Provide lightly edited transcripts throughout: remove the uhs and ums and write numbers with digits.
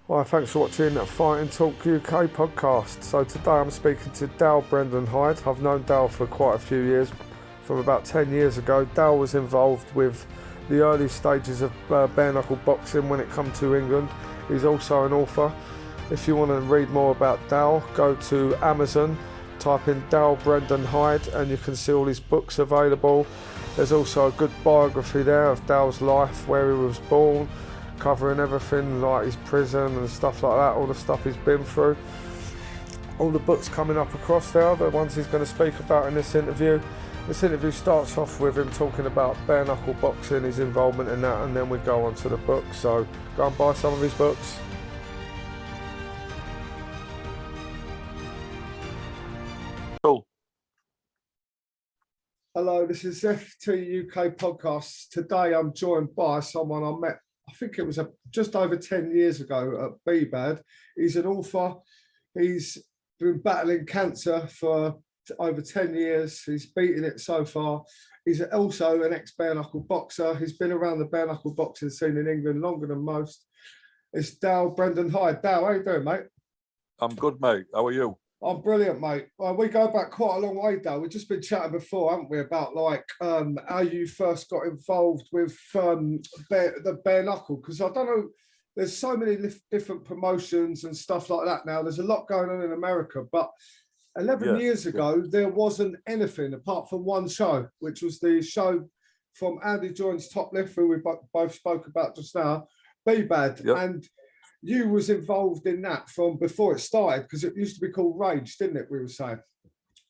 Hi, thanks for watching Fighting Talk UK podcast. So today I'm speaking to Dale Brendan Hyde. I've known Dale for quite a few years, from about 10 years ago. Dale was involved with the early stages of bare knuckle boxing when it come to England. He's also an author. If you want to read more about Dale, go to Amazon, type in Dale Brendan Hyde and you can see all his books available. There's also a good biography there of Dale's life, where he was born, covering everything like his prison and stuff like that, all the stuff he's been through. All the books coming up across there, the ones he's going to speak about in this interview. This interview starts off with him talking about bare knuckle boxing, his involvement in that, and then we go on to the books. So go and buy some of his books. Cool. Hello, this is FT UK podcast. Today I'm joined by someone I met, I think it was just over 10 years ago at Bbad. He's an author. He's been battling cancer for over 10 years. He's beaten it so far. He's also an ex-bare knuckle boxer. He's been around the bare knuckle boxing scene in England longer than most. It's Dale Brendan Hyde. Dale, how you doing, mate? I'm good, mate. How are you? I'm brilliant, mate. We go back quite a long way, Dale. We've just been chatting before, haven't we, about like how you first got involved with the bare knuckle? Because I don't know, there's so many different promotions and stuff like that now. There's a lot going on in America, but 11 years ago, there wasn't anything apart from one show, which was the show from Andy Joynes' Toplifffe, who we both spoke about just now, Bbad. Yep. And you was involved in that from before it started, because it used to be called Rage, didn't it? We were saying.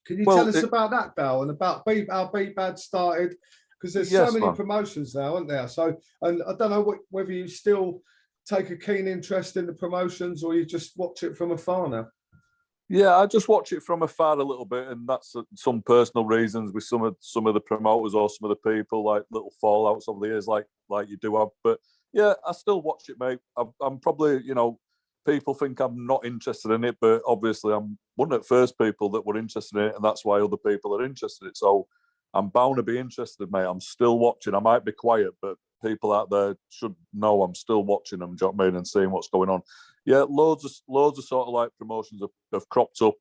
Can you tell us about that, Dale, and about how Bbad started? Because there's so many promotions now, aren't there? So, and I don't know whether you still take a keen interest in the promotions or you just watch it from afar now. Yeah, I just watch it from afar a little bit, and that's some personal reasons with some of the promoters or some of the people, like little fallouts over the years, like you do have. But yeah, I still watch it, mate. I'm probably, people think I'm not interested in it, but obviously I'm one of the first people that were interested in it, and that's why other people are interested in it. So I'm bound to be interested, mate. I'm still watching. I might be quiet, but people out there should know I'm still watching them, do you know what I mean, and seeing what's going on. Yeah, loads of sort of like promotions have cropped up.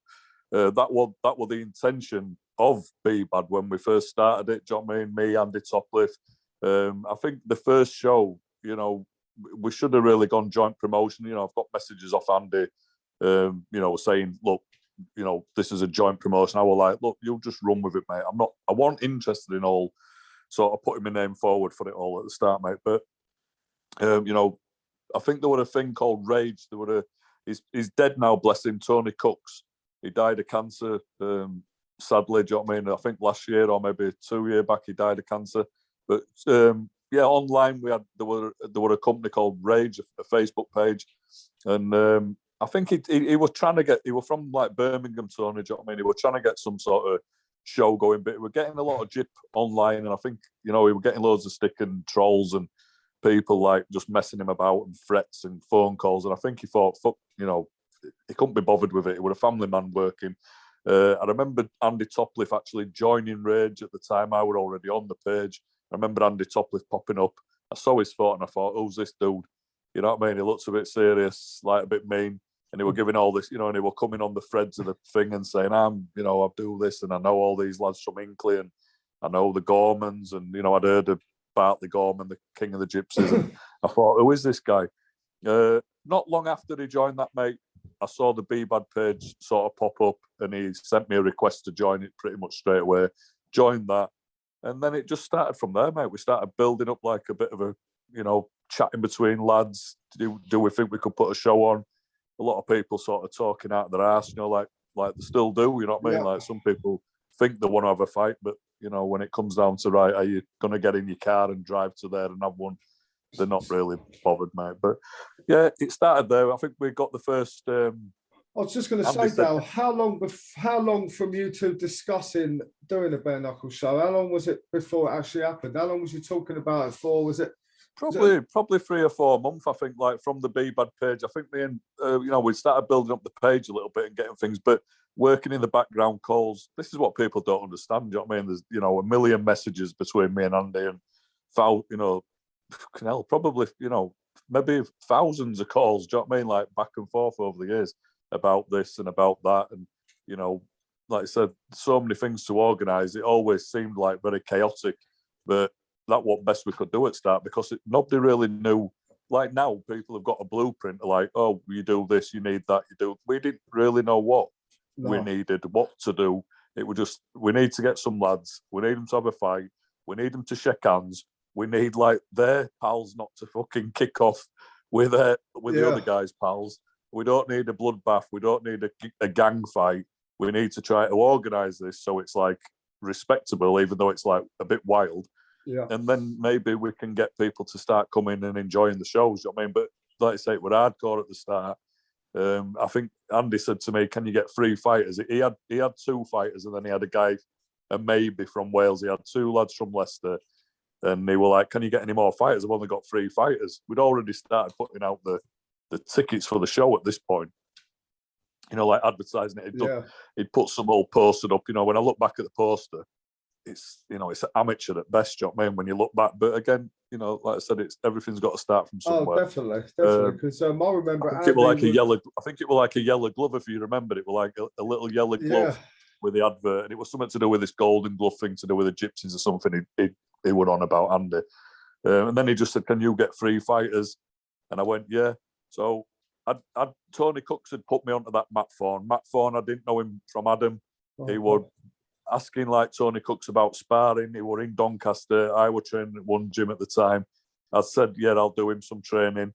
That was the intention of Bbad when we first started it, do you know what I mean? Me, Andy Toplifffe. I think the first show, we should have really gone joint promotion. I've got messages off Andy, saying, look, this is a joint promotion. I was like, look, you just run with it, mate. I wasn't interested in all sort of putting my name forward for it all at the start, mate. But, I think there was a thing called Rage. He's dead now, bless him, Tony Cooks. He died of cancer, sadly, do you know what I mean? I think last year or maybe 2 years back, he died of cancer. But, yeah, online there were a company called Rage, a Facebook page, and I think he was trying to get. He was from like Birmingham, Tony. Do you know what I mean? He was trying to get some sort of show going, but he was getting a lot of jip online, and I think he was getting loads of stick and trolls and people like just messing him about and threats and phone calls, and I think he thought, fuck, he couldn't be bothered with it. He was a family man working. I remember Andy Toplifffe actually joining Rage at the time. I was already on the page. I remember Andy Toplifffe popping up. I saw his photo and I thought, who's this dude? You know what I mean? He looks a bit serious, like a bit mean. And he were giving all this, and he were coming on the threads of the thing and saying, I do this and I know all these lads from Inkley and I know the Gormans and, I'd heard of Bartley Gorman, the king of the gypsies. And I thought, who is this guy? Not long after he joined that, mate, I saw the Bbad page sort of pop up and he sent me a request to join it pretty much straight away. Joined that. And then it just started from there, mate. We started building up like a bit of a, chatting between lads. Do we think we could put a show on? A lot of people sort of talking out their ass, like they still do, you know what I mean? Yeah. Like some people think they want to have a fight, but, when it comes down to, right, are you going to get in your car and drive to there and have one? They're not really bothered, mate. But, yeah, it started there. I think we got the first... I was just going to say, Dale, how long from you two discussing doing a bare knuckle show? How long was it before it actually happened? How long was you talking about it for? Was it probably 3 or 4 months? I think, like from the Bbad page. I think me and we started building up the page a little bit and getting things, but working in the background calls. This is what people don't understand. Do you know what I mean? There's a million messages between me and Andy, and probably maybe thousands of calls, do you know what I mean? Like back and forth over the years about this and about that. And, you know, like I said, so many things to organise. It always seemed like very chaotic, but that was best we could do at start because nobody really knew. Like now, people have got a blueprint. Like, oh, you do this, you need that, you do. We didn't really know what we needed, what to do. It was just, we need to get some lads. We need them to have a fight. We need them to shake hands. We need like their pals not to fucking kick off with the other guys' pals. We don't need a bloodbath. We don't need a gang fight. We need to try to organise this so it's like respectable, even though it's like a bit wild. Yeah. And then maybe we can get people to start coming and enjoying the shows. You know what I mean? But like I say, it was hardcore at the start. I think Andy said to me, "Can you get 3 fighters?" He had 2 fighters, and then he had a guy, a maybe from Wales. He had 2 lads from Leicester, and they were like, "Can you get any more fighters?" I've only got 3 fighters. We'd already started putting out the tickets for the show at this point. You know, like advertising it. He'd put some old poster up. You know, when I look back at the poster, it's, you know, it's amateur at best. You know what I mean? When you look back, but again, you know, like I said, everything's got to start from somewhere. Oh, definitely. Because I remember. I think it was like a yellow. I think it was like a yellow glove. If you remember, it was like a little yellow glove with the advert, and it was something to do with this golden glove thing to do with the gypsies or something. He went on about Andy, and then he just said, "Can you get 3 fighters?" And I went, "Yeah." So Tony Cooks had put me onto that Matt Thorn. Matt Thorn, I didn't know him from Adam. He was asking like Tony Cooks about sparring. He were in Doncaster. I were training at one gym at the time. I said, "Yeah, I'll do him some training."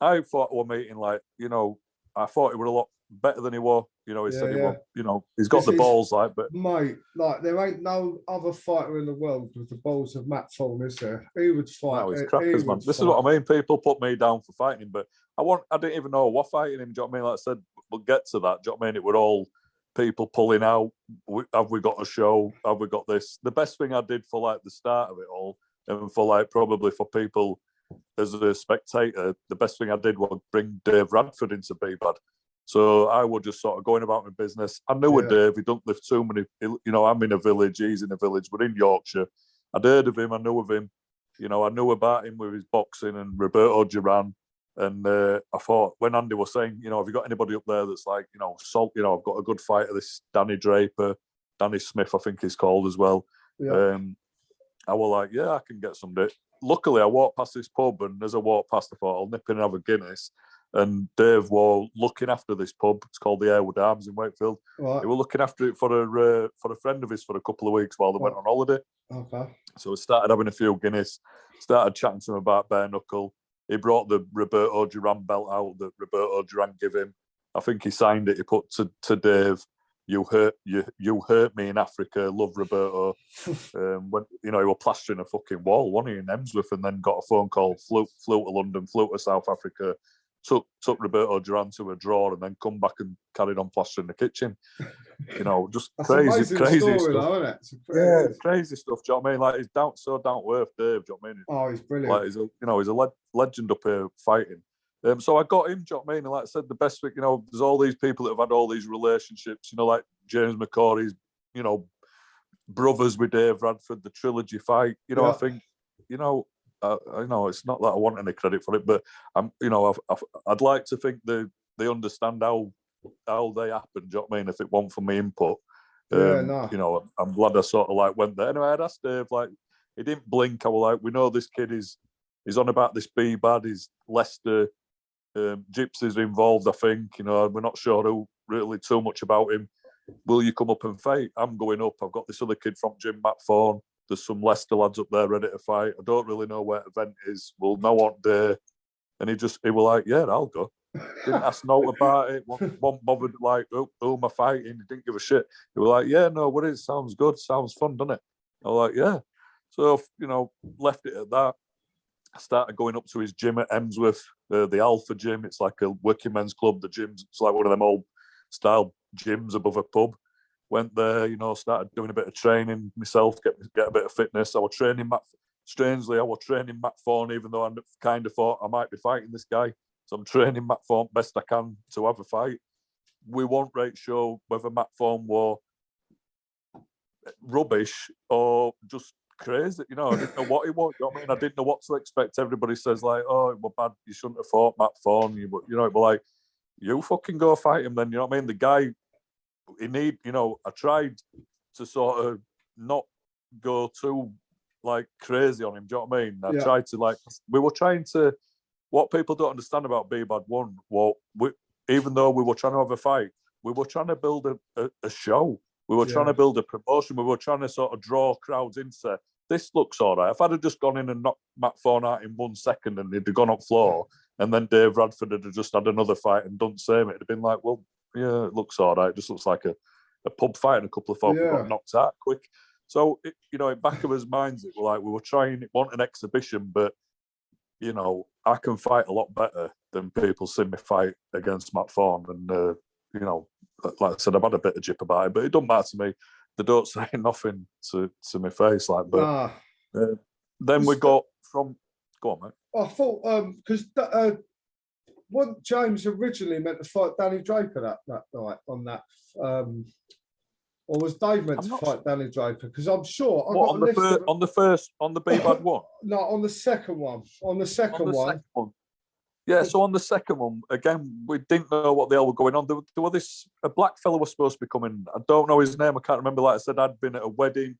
I thought we were meeting like, you know, I thought he were a lot better than he was. You know, he said he was, you know, he's got the balls like, but mate, like there ain't no other fighter in the world with the balls of Matt Thorn, is there? He would fight. No, he's crackers, man. This is what I mean. People put me down for fighting him, but I didn't even know what fighting him. Do you know what I mean? Like I said, we'll get to that. Do you know what I mean? It were all people pulling out. Have we got a show? Have we got this? The best thing I did for like the start of it all, and for like probably for people as a spectator, the best thing I did was bring Dave Radford into Bbad. So I was just sort of going about my business. I knew of Dave. He don't live too many. You know, I'm in a village. He's in a village. We're in Yorkshire. I'd heard of him. I knew of him. You know, I knew about him with his boxing and Roberto Duran. And I thought when Andy was saying, you know, have you got anybody up there that's like, you know, you know, I've got a good fighter, this Danny Draper, Danny Smith, I think he's called as well. Yeah. I was like, yeah, I can get somebody. Luckily, I walked past this pub, and as I walked past, I thought I'll nip in and have a Guinness. And Dave was looking after this pub. It's called the Airwood Arms in Wakefield. Right. He was looking after it for a friend of his for a couple of weeks while they went on holiday. Okay. So we started having a few Guinness, started chatting to him about bare knuckle. He brought the Roberto Duran belt out that Roberto Duran gave him. I think he signed it. He put to Dave, you hurt me in Africa, love Roberto. When, you know, he was plastering a fucking wall, wasn't he, in Emsworth, and then got a phone call, flew to London, flew to South Africa, took Roberto Duran to a drawer, and then come back and carried on plastering the kitchen. You know, just crazy story, stuff. Though, isn't it? Crazy stuff. Do you know what I mean? Like, he's so down to earth, Dave. Do you know what I mean? Oh, he's brilliant. Like, he's a legend up here fighting. So I got him. Do you know what I mean? And like I said, the best thing, you know, there's all these people that have had all these relationships. You know, like James McCrory's, you know, brothers with Dave Radford, the trilogy fight. You know, I think, you know, I know it's not that I want any credit for it, but you know, I'd like to think they understand how they happened. Do you know what I mean? If it wasn't for my input, you know, I'm glad I sort of like went there. Anyway, I'd asked Dave, like, he didn't blink. I was like, we know this kid is on about this Bbad. He's Leicester Gypsies involved. I think, you know, we're not sure who really too much about him. Will you come up and fight? I'm going up. I've got this other kid from Jim Matt Thorn. There's some Leicester lads up there ready to fight. I don't really know where the event is. We'll know what day. And he was like, yeah, I'll go. Didn't ask no about it. Wasn't bothered like, who am I fighting? He didn't give a shit. He was like, yeah, no, what is? Sounds good. Sounds fun, doesn't it? I was like, yeah. So, you know, left it at that. I started going up to his gym at Emsworth, the Alpha Gym. It's like a working men's club. The gym's, it's like one of them old style gyms above a pub. Went there, you know, started doing a bit of training myself, get a bit of fitness. I was training Matt Thorn, even though I kind of thought I might be fighting this guy. So I'm training Matt Thorn best I can to have a fight. We won't rate show whether Matt Thorn were rubbish or just crazy. You know, I didn't know what he was. You know what I mean? I didn't know what to expect. Everybody says like, "Oh, it was bad. You shouldn't have fought Matt Thorn." You know, it was like, "You fucking go fight him." Then you know what I mean? The guy, you know, I tried to sort of not go too like crazy on him. Do you know what I mean? I tried to we were trying to. What people don't understand about Bbad 1, well, even though we were trying to have a fight, we were trying to build a show. We were trying to build a promotion. We were trying to sort of draw crowds into, this looks all right. If I'd have just gone in and knocked Matt Thorn out in 1 second and he'd have gone up floor, and then Dave Radford had just had another fight and done the same, it'd have been like, well, yeah, it looks all right. It just looks like a pub fight, and a couple of folk got knocked out quick. So, you know, in back of us minds, it was like we were trying, it wasn't an exhibition, but, you know, I can fight a lot better than people see me fight against Matt Thorn. And, you know, like I said, I've had a bit of jip about it, but it don't matter to me. They don't say nothing to my face. Like, but then we got from. Go on, mate. I thought because wasn't James originally meant to fight Danny Draper that night on that, or was Dave meant to fight Danny Draper? Because I'm sure I got on the Bbad 1. No, on the second one. On the second one. Yeah, so on the second one, again, we didn't know what the hell were going on. There was a black fella was supposed to be coming. I don't know his name. I can't remember. Like I said, I'd been at a wedding.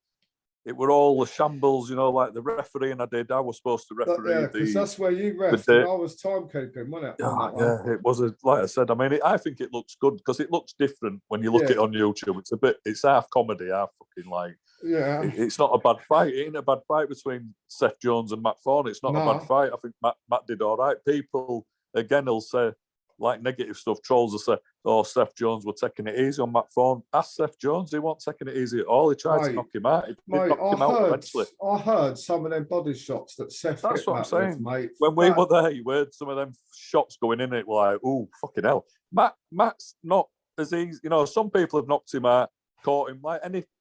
It were all the shambles, you know, like the referee, and I was supposed to referee. Yeah, because that's where you ref, and I was timekeeping, wasn't it? Yeah, it was like I said. I mean, I think it looks good because it looks different when you look at it on YouTube. It's half comedy, half fucking like. Yeah, it's not a bad fight. It ain't a bad fight between Seth Jones and Matt Thorn. It's not a bad fight. I think Matt did all right. People again will say like negative stuff. Trolls will say, "Oh, Seth Jones were taking it easy on Matt Thorn." Ask Seth Jones. He wasn't taking it easy at all. He tried to knock him out. He knocked him out eventually. I heard some of them body shots that Seth. That's what I'm saying, mate. When we were there, you heard some of them shots going in. It like, oh, fucking hell. Matt's not as easy. You know, some people have knocked him out, caught him.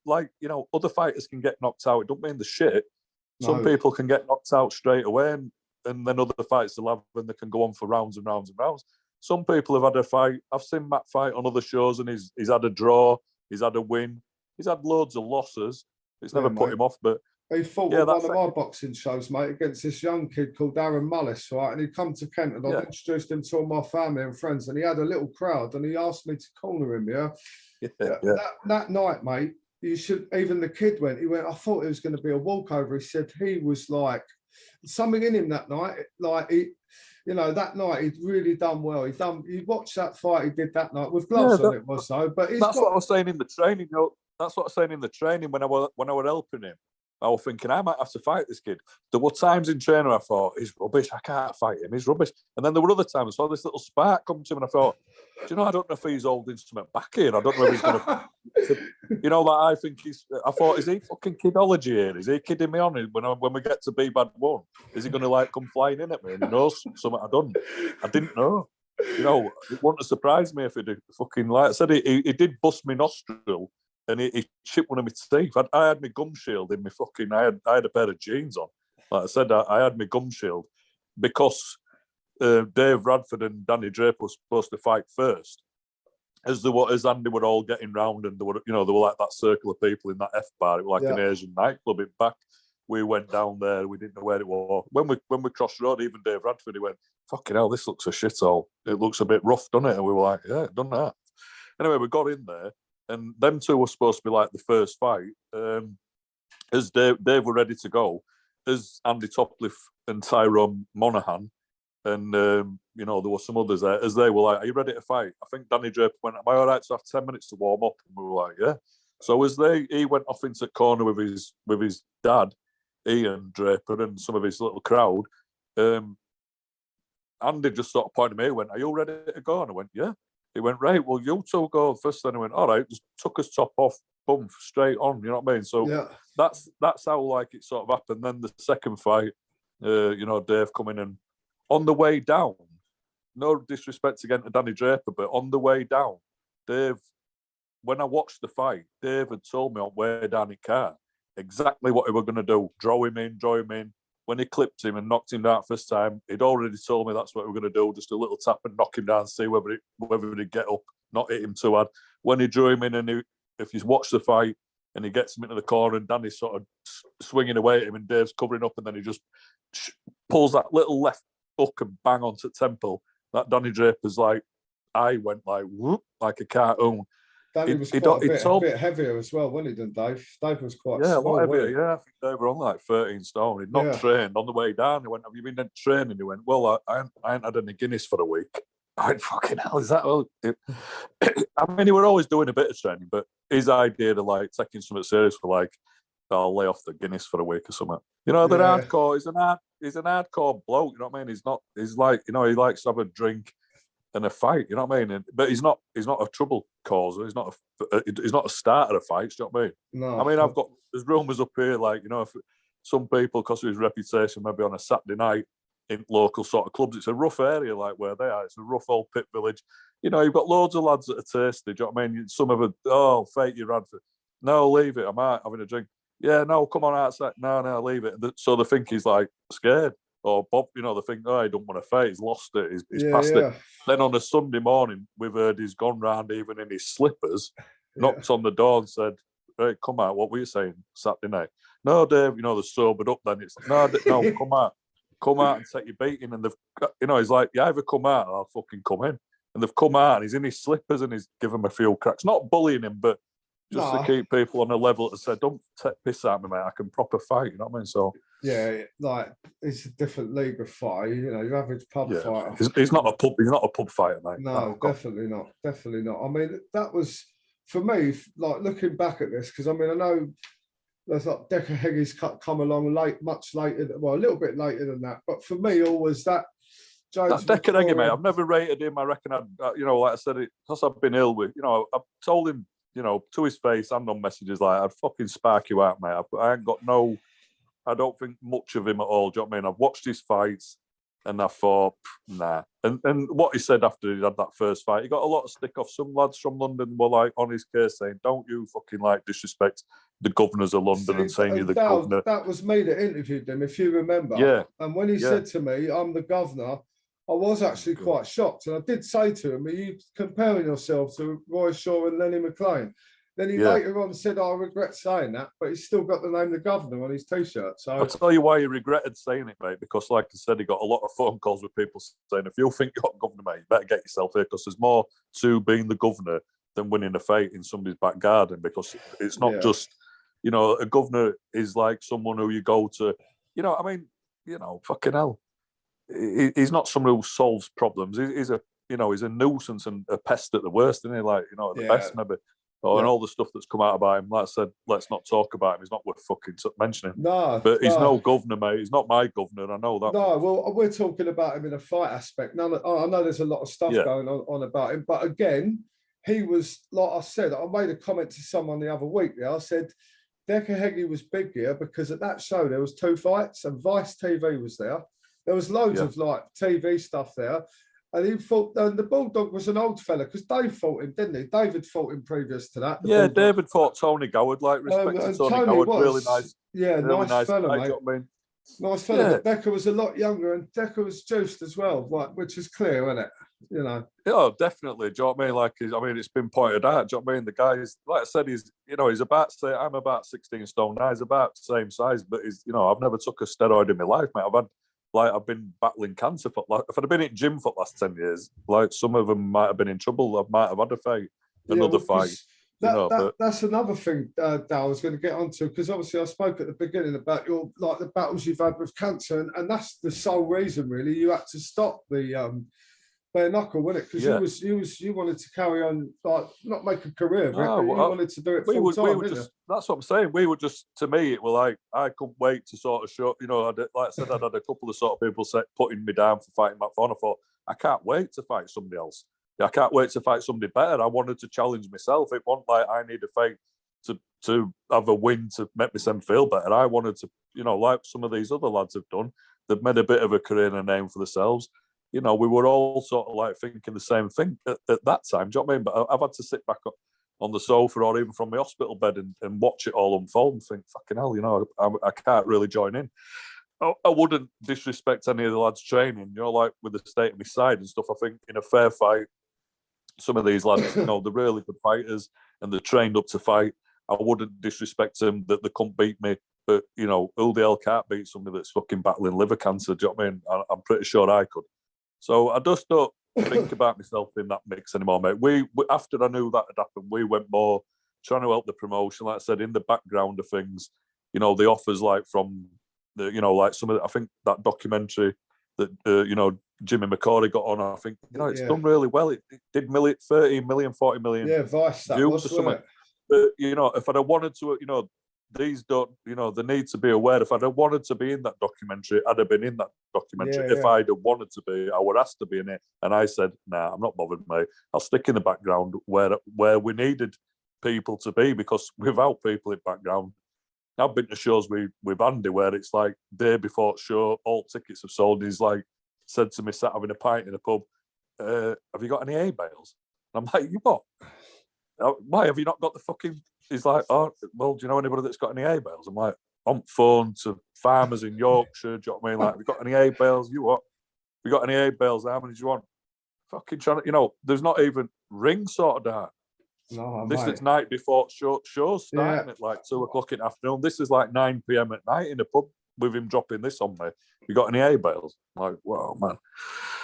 You know, other fighters can get knocked out. It don't mean the shit. Some people can get knocked out straight away, and then other fights will have, and they can go on for rounds and rounds and rounds. Some people have had a fight. I've seen Matt fight on other shows, and he's had a draw, he's had a win, he's had loads of losses. It's never put him off. But he fought on one of my boxing shows, mate, against this young kid called Aaron Mullis, right? And he'd come to Kent, and I'd introduced him to all my family and friends, and he had a little crowd, and he asked me to corner him. That night, mate, you should. Even the kid went. He went. I thought it was going to be a walkover. He said he was like something in him that night, like he. You know, that night he'd really done well. He watched that fight he did that night with gloves on. It was so, but that's what I was saying in the training. You know, that's what I was saying in the training when I was helping him. I was thinking I might have to fight this kid. There were times in training I thought he's rubbish. I can't fight him. He's rubbish. And then there were other times I saw this little spark come to him, and I thought, do you know, I don't know if he's holding something back here. I don't know if he's going to. You know, like I think I thought, is he fucking kidology here? Is he kidding me on? When we get to Bbad 1, is he going to like come flying in at me and he knows something I done? I didn't know. You know, it wouldn't have surprised me if he did. Fucking like I said, he did bust my nostril. And he chipped one of my teeth. I had my gum shield in my fucking. I had a pair of jeans on. Like I said, I had my gum shield because Dave Radford and Danny Draper were supposed to fight first. As Andy were all getting round, and they were like that circle of people in that F bar. It was like an Asian nightclub in back. We went down there. We didn't know where it was. When we crossed the road, even Dave Radford, he went, "Fucking hell, this looks a shithole. It looks a bit rough, doesn't it?" And we were like, "Yeah, it done that." Anyway, we got in there. And them two were supposed to be like the first fight. As Dave were ready to go, as Andy Toplifffe and Tyrone Monaghan, and you know, there were some others there. As they were like, "Are you ready to fight?" I think Danny Draper went, "Am I all right to have 10 minutes to warm up?" And we were like, "Yeah." So as he went off into the corner with his dad, Ian Draper, and some of his little crowd, Andy just sort of pointed at me. He went, "Are you ready to go?" And I went, "Yeah." He went, "Right, well, you two go first." Then he went, "All right," just took his top off, boom, straight on. You know what I mean? So that's how like it sort of happened. Then the second fight, you know, Dave coming in on the way down. No disrespect again to Danny Draper, but on the way down, Dave. When I watched the fight, Dave had told me on the way down in car exactly what he were going to do: draw him in. When he clipped him and knocked him down first time, he'd already told me that's what we were going to do, just a little tap and knock him down, see whether he'd get up, not hit him too hard. When he drew him in, and if you watch the fight, and he gets him into the corner, and Danny's sort of swinging away at him, and Dave's covering up, and then he just pulls that little left hook and bang onto the temple. That Danny Draper's eye went whoop, like a cartoon. Danny was quite a bit heavier as well, wasn't he, than Dave? Dave was quite small, a lot heavier. Yeah, I think they were on 13 stone. He'd not trained on the way down. He went, "Have you been training?" He went, "Well, I ain't had any Guinness for a week." I went, "Fucking hell, is that all?" I mean, he were always doing a bit of training, but his idea to taking something serious for I'll lay off the Guinness for a week or something. They're hardcore. He's an hardcore bloke. You know what I mean? He's he likes to have a drink and a fight. You know what I mean? But he's not a trouble causer. He's not a starter of fights. Do you know what I mean? No. I mean, there's rumours up here if some people, because of his reputation, maybe on a Saturday night in local sort of clubs, it's a rough area where they are. It's a rough old pit village. You've got loads of lads that are tasty. Do you know what I mean? Some of them, fake your Radford. No, leave it. I'm out having a drink. Yeah, no, come on outside. No, leave it. So they think he's scared. Or Bob, they think, he don't want to fight. He's lost it. He's past it. Then on a Sunday morning, we've heard he's gone round even in his slippers, knocked on the door and said, "Hey, come out. What were you saying Saturday night?" "No, Dave, they're sobered up then." It's, no, come out and take your beating. And they've, he's like, "You either come out or I'll fucking come in." And they've come out and he's in his slippers and he's given him a few cracks. Not bullying him, but just to keep people on a level to say, "Don't take piss out of me, mate. I can proper fight." You know what I mean? So yeah, it's a different league of fight. Your average pub fighter. He's not a pub fighter, mate. No, definitely not. I mean, that was for me. Looking back at this, because I know there's Decker Heggy's come along much later. Well, a little bit later than that. But for me, always that. Joynes that Decker Heggy, mate. I've never rated him. I reckon like I said, because I've been ill with. I've told him. To his face and on messages I'd fucking spark you out, mate. I ain't got I don't think much of him at all. Do you know what I mean? I've watched his fights and I thought, nah. And what he said after he had that first fight, he got a lot of stick off. Some lads from London were on his case saying, "Don't you fucking disrespect the governors of London and saying you're the governor." That was me that interviewed him, if you remember. Yeah. And when he said to me, "I'm the governor," I was actually quite shocked. And I did say to him, "Are you comparing yourself to Roy Shaw and Lenny McLean?" Then he later on said, "I regret saying that," but he's still got the name the governor on his T-shirt. So I'll tell you why he regretted saying it, mate, because like I said, he got a lot of phone calls with people saying, "If you think you're governor, mate, you better get yourself here, because there's more to being the governor than winning a fight in somebody's back garden, because it's not just, a governor is like someone who you go to, fucking hell. He's not someone who solves problems. He's a nuisance and a pest at the worst, isn't he? At the best, maybe. And all the stuff that's come out about him. Like I said, let's not talk about him. He's not worth fucking mentioning. No, but he's no governor, mate. He's not my governor. I know that. No, well, we're talking about him in a fight aspect. I know there's a lot of stuff going on about him, but again, he was, like I said, I made a comment to someone the other week. I said, Decker Heggy was big here because at that show there was 2 fights and Vice TV was there. There was loads of TV stuff there. And he fought, and the Bulldog was an old fella because Dave fought him, didn't he? David fought him previous to that. Bulldog. David fought Tony Goward, respect to Tony Goward, really nice. Yeah, nice fella, mate. You know what I mean? Nice fella. But Decker was a lot younger and Decker was juiced as well, which is clear, isn't it? Yeah, definitely. Do you know what I mean? It's been pointed out. Do you know what I mean? The guy's, like I said, he's I'm about 16 stone now. He's about the same size, but I've never took a steroid in my life, mate. I've been battling cancer for if I'd been in gym for the last 10 years, some of them might have been in trouble. I might have had a fight, another fight. That's another thing, Dale, I was going to get onto, because obviously I spoke at the beginning about your the battles you've had with cancer, and that's the sole reason really you had to stop the bare knuckle, wasn't it? Because you wanted to carry on, not make a career of it, but you wanted to do it full time. That's what I'm saying. We were just, to me, it was I couldn't wait to sort of show. Like I said, I'd had a couple of sort of people putting me down for fighting Matt Thorn. I thought, I can't wait to fight somebody else. I can't wait to fight somebody better. I wanted to challenge myself. It wasn't like I need a fight to have a win to make myself feel better. I wanted to, like some of these other lads have done, they've made a bit of a career and a name for themselves. We were all sort of thinking the same thing at that time. Do you know what I mean? But I've had to sit back on the sofa or even from my hospital bed and watch it all unfold and think, fucking hell, I can't really join in. I wouldn't disrespect any of the lads training, with the state of my side and stuff. I think in a fair fight, some of these lads, they're really good fighters and they're trained up to fight. I wouldn't disrespect them that they couldn't beat me. But, you know, who the hell can't beat somebody that's fucking battling liver cancer? Do you know what I mean? I'm pretty sure I could. So I just don't think about myself in that mix anymore, mate. We after I knew that had happened, we went more trying to help the promotion. Like I said, in the background of things, you know, the offers like from the, you know, like some of the, I think that documentary that, you know, Jimmy McCrory got on, I think, you know, it's done really well. It did 30 million, 40 million Vice that views was, or something. wasn't it? But, you know, if I'd have wanted to, you know, these don't, you know, they need to be aware. If I'd have wanted to be in that documentary, I'd have been in that documentary. If I'd have wanted to be, I would ask to be in it. And I said, nah, I'm not bothered, mate. I'll stick in the background where we needed people to be, because without people in background, I've been to shows with Andy where it's like day before show, all tickets have sold. He's like said to me, sat having a pint in a pub, have you got any hay bales? And I'm like, you what? Why have you not got the fucking... He's like, oh, well, do you know anybody that's got any hay bales? I'm like, on phone to farmers in Yorkshire, do you know what I mean? Like, have you got any hay bales? You what? Have you got any hay bales? How many do you want? Fucking trying to, you know, there's not even rings sorted out. No, this mate. is night before shows starting at like 2:00 in the afternoon. This is like 9 p.m. at night in a pub with him dropping this on me. You got any hay bales? I'm like, wow, man.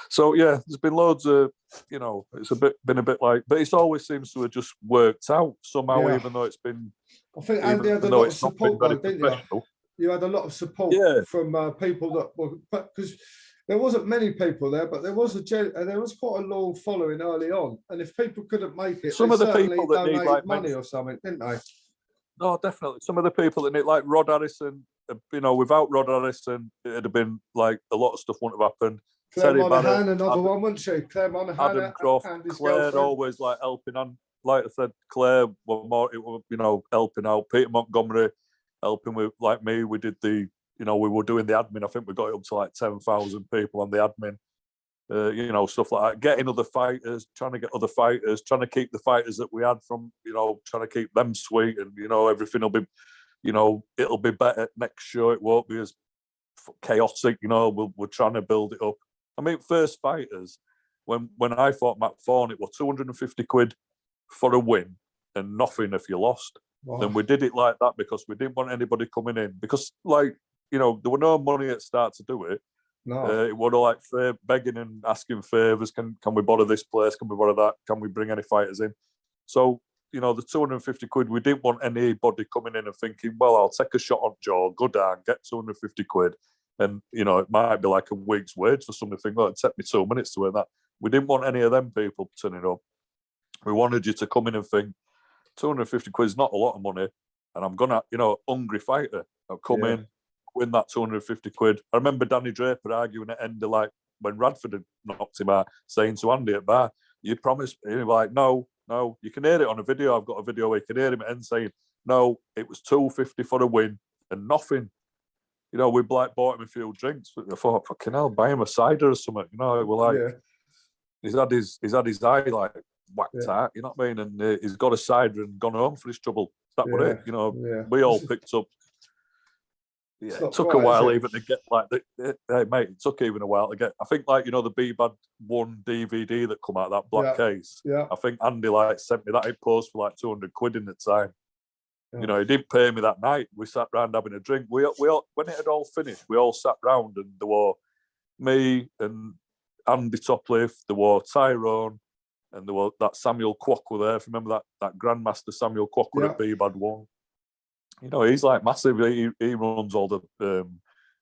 So yeah, there's been loads of, you know, it's been a bit like, but it always seems to have just worked out somehow, even though it's been. I think Andy had a lot of support, though, didn't you? You had a lot of support from people that were, because there wasn't many people there, but there was quite a loyal following early on. And if people couldn't make it, some of the people that need like money or something, didn't they? No, definitely. Some of the people that need, like Rod Harrison, you know, without Rod Harrison, it'd have been like a lot of stuff wouldn't have happened. Claire Monaghan, another one, wouldn't she? Claire Monaghan, Adam Croft, Claire always like helping on. Like I said, Claire were more, you know, helping out. Peter Montgomery helping with, like me. We did the, you know, we were doing the admin. I think we got it up to like 10,000 people on the admin. You know, stuff like that. Getting other fighters, trying to get other fighters, trying to keep the fighters that we had from, you know, trying to keep them sweet, and you know, everything will be, you know, it'll be better next show. It won't be as chaotic. You know, we're trying to build it up. I mean, first fighters, when I fought Matt Thorn, it was 250 quid for a win and nothing if you lost. Wow. Then we did it like that because we didn't want anybody coming in, because, like, you know, there were no money at the start to do it. No. It would like begging and asking favours. Can we borrow this place? Can we borrow that? Can we bring any fighters in? So, you know, the 250 quid, we didn't want anybody coming in and thinking, well, I'll take a shot on Joe, go down, get 250 quid. And, you know, it might be like a week's wage for somebody to think, well, it'd take me 2 minutes to earn that. We didn't want any of them people turning up. We wanted you to come in and think, 250 quid is not a lot of money, and I'm going to, you know, hungry fighter. I'll come in, win that 250 quid. I remember Danny Draper arguing at end of, like, when Radford had knocked him out, saying to Andy at bar, you promised me. And he was like, no, you can hear it on a video. I've got a video where you can hear him at end saying, no, it was 250 for a win and nothing. You know, we like bought him a few drinks. I thought, fucking hell, buy him a cider or something. You know, we're like, he's had his eye like whacked out. You know what I mean? And he's got a cider and gone home for his trouble. That was it. You know, we all picked up. Yeah, it took a while even to get like hey mate. It took even a while to get. I think like, you know, the Bbad 1 DVD that come out, that black case. Yeah. I think Andy like sent me that in post for like 200 quid in the time. You know, he didn't pay me that night. We sat round having a drink. We all, when it had all finished, we all sat round, and there were me and Andy Toplifffe, there were Tyrone, and there were that Samuel Kwok were there. If you remember that Grandmaster Samuel Kwok were at Bbad 1. You know, he's like massive. He runs all the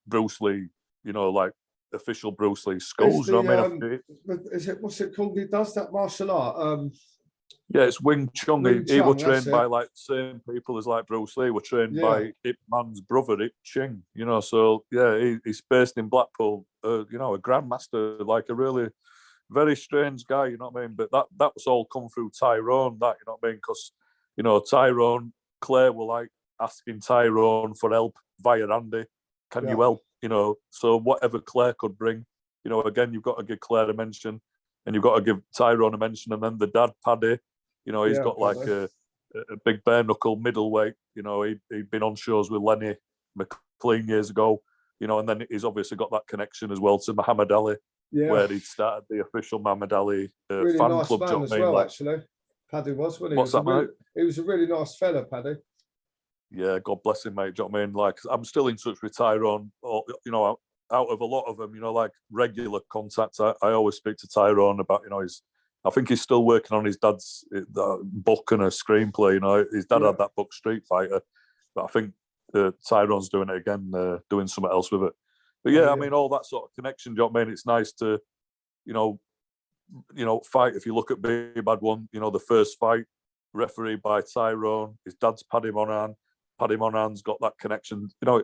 Bruce Lee, you know, like official Bruce Lee schools. You know what I mean? Is it, what's it called? He does that martial art. Yeah, it's Wing Chun. He was trained by like same people as like Bruce Lee. Were trained by Ip Man's brother, Ip Ching. You know, so yeah, he's based in Blackpool. You know, a grandmaster, like a really very strange guy. You know what I mean? But that was all come through Tyrone. That, you know what I mean? Because, you know, Tyrone, Claire were like asking Tyrone for help via Andy. Can you help? You know, so whatever Claire could bring. You know, again, you've got to give Claire a mention, and you've got to give Tyrone a mention, and then the dad, Paddy. You know, he's got like a big bare knuckle middleweight. You know, he'd been on shows with Lenny McLean years ago. You know, and then he's obviously got that connection as well to Muhammad Ali, where he'd started the official Muhammad Ali really fan nice club. Man as well, actually. Paddy was, wasn't he? What's that, mate? He was a really nice fella, Paddy. Yeah, God bless him, mate. Do you know what I mean? Like, I'm still in touch with Tyrone. Or, you know, out of a lot of them, you know, like regular contacts, I always speak to Tyrone about, you know, I think he's still working on his dad's book and a screenplay. You know, his dad had that book, Street Fighter, but I think Tyrone's doing it again, doing something else with it. But yeah, I mean, all that sort of connection. Do you know what I mean? It's nice to, you know, fight. If you look at Bbad one, you know, the first fight, refereed by Tyrone, his dad's Paddy Monahan. Paddy Monahan's got that connection. You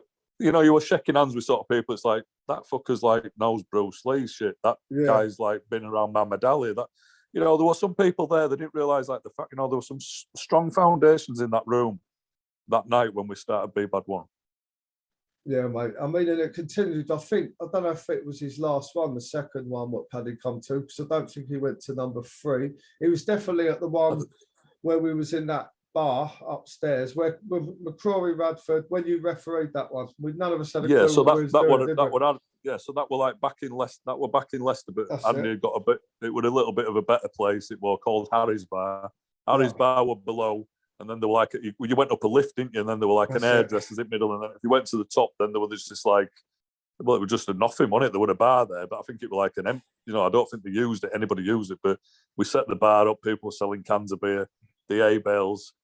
know, you were shaking hands with sort of people. It's like that fucker's like knows Bruce Lee shit. That guy's like been around Muhammad Ali. That, you know, there were some people there that didn't realise like the fact. You know, there were some strong foundations in that room that night when we started Bbad one. Yeah, mate. I mean, and it continued. I don't know if it was his last one, the second one, what Paddy come to, because I don't think he went to number 3. He was definitely at the one where we was in that bar upstairs, where mccrory Radford, when you refereed that one, none of us had a clue. So what so that were like back in Leicester. That were back in Leicester, but Andy got a bit. It was a little bit of a better place. It was called Harry's Bar. Harry's Bar were below, and then there were like you went up a lift, didn't you? And then there were like an hairdresser's in the middle, and then if you went to the top, then there was just like, well, it was just a nothing on it. There was a bar there, but I think it was like an empty. You know, I don't think they used it. Anybody used it, but we set the bar up. People were selling cans of beer, the A bales.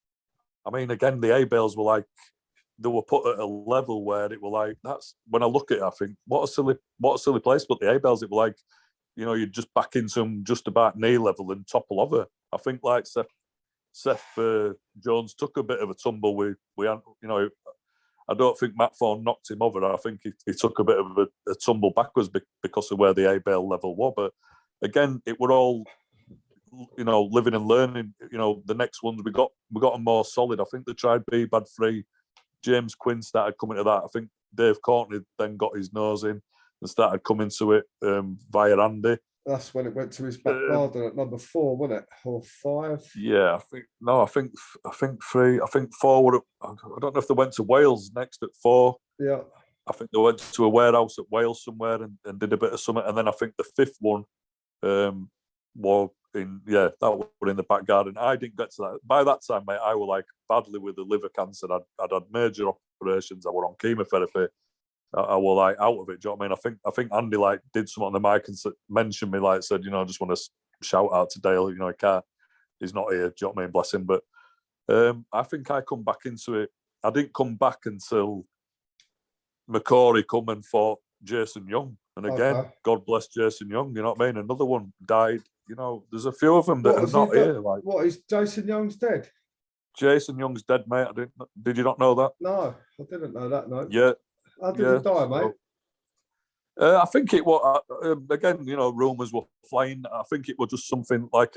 I mean, again, the A bales were like, they were put at a level where it were like, that's when I look at it, I think, what a silly place. But the A bales, it were like, you know, you'd just back into them just about knee level and topple over. I think like Seth Jones took a bit of a tumble. We you know, I don't think Matt Thorn knocked him over. I think he took a bit of a tumble backwards because of where the A bale level was. But again, it were all, you know, living and learning. You know, the next ones we got them more solid. I think they tried Bbad 3. James Quinn started coming to that. I think Dave Courtney then got his nose in and started coming to it via Andy. That's when it went to his back garden at number 4, wasn't it, or 5? Yeah, I think 3. I think 4 would have. I don't know if they went to Wales next at 4. Yeah, I think they went to a warehouse at Wales somewhere and did a bit of something. And then I think the 5th one was that were in the back garden. I didn't get to that. By that time, mate, I was like badly with the liver cancer. I'd had major operations. I were on chemotherapy. I was like out of it. Do you know what I mean? I think Andy like did something on the mic and mentioned me, like said, you know, I just want to shout out to Dale. You know, he's not here. Do you know what I mean? Bless him. But I think I come back into it. I didn't come back until mccrory come and fought Jason Young. And again, God bless Jason Young. You know what I mean? Another one died. You know, there's a few of them that are not here. Like, what, is Jason Young's dead? Jason Young's dead, mate. Did you not know that? No, I didn't know that. No. Yeah. How did he die, mate? I think it was again. You know, rumours were flying. I think it was just something like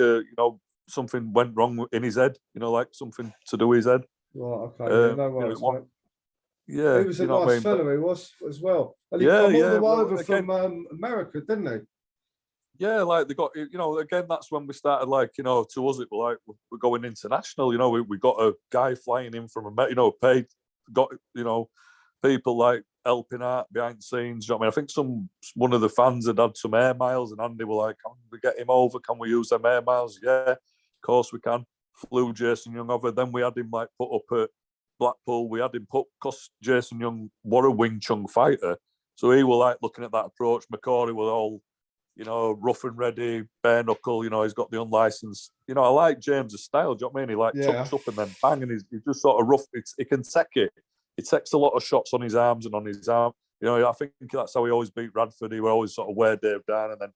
something went wrong in his head. You know, like something to do with his head. Right. Okay. No worries, mate. Yeah, he was a nice fella. He was as well. And he come all the way over from America, didn't he? Yeah, like they got, you know, again, that's when we started, like, you know, to us, it was like, we're going international, you know, we got a guy flying in from America, you know, paid, got, you know, people like helping out behind the scenes. You know what I mean? I think one of the fans had some air miles and Andy were like, can we get him over? Can we use them air miles? Yeah, of course we can. Flew Jason Young over. Then we had him like put up at Blackpool. We had him put, because Jason Young was a Wing Chun fighter. So he was like looking at that approach. mccrory was all, you know, rough and ready, bare knuckle, you know, he's got the unlicensed. You know, I like James's style, do you know what I mean? He like tucks up and then bang, and he's just sort of rough. He can take it. He takes a lot of shots on his arms and on his arm. You know, I think that's how he always beat Radford. He would always sort of wear Dave down, and then,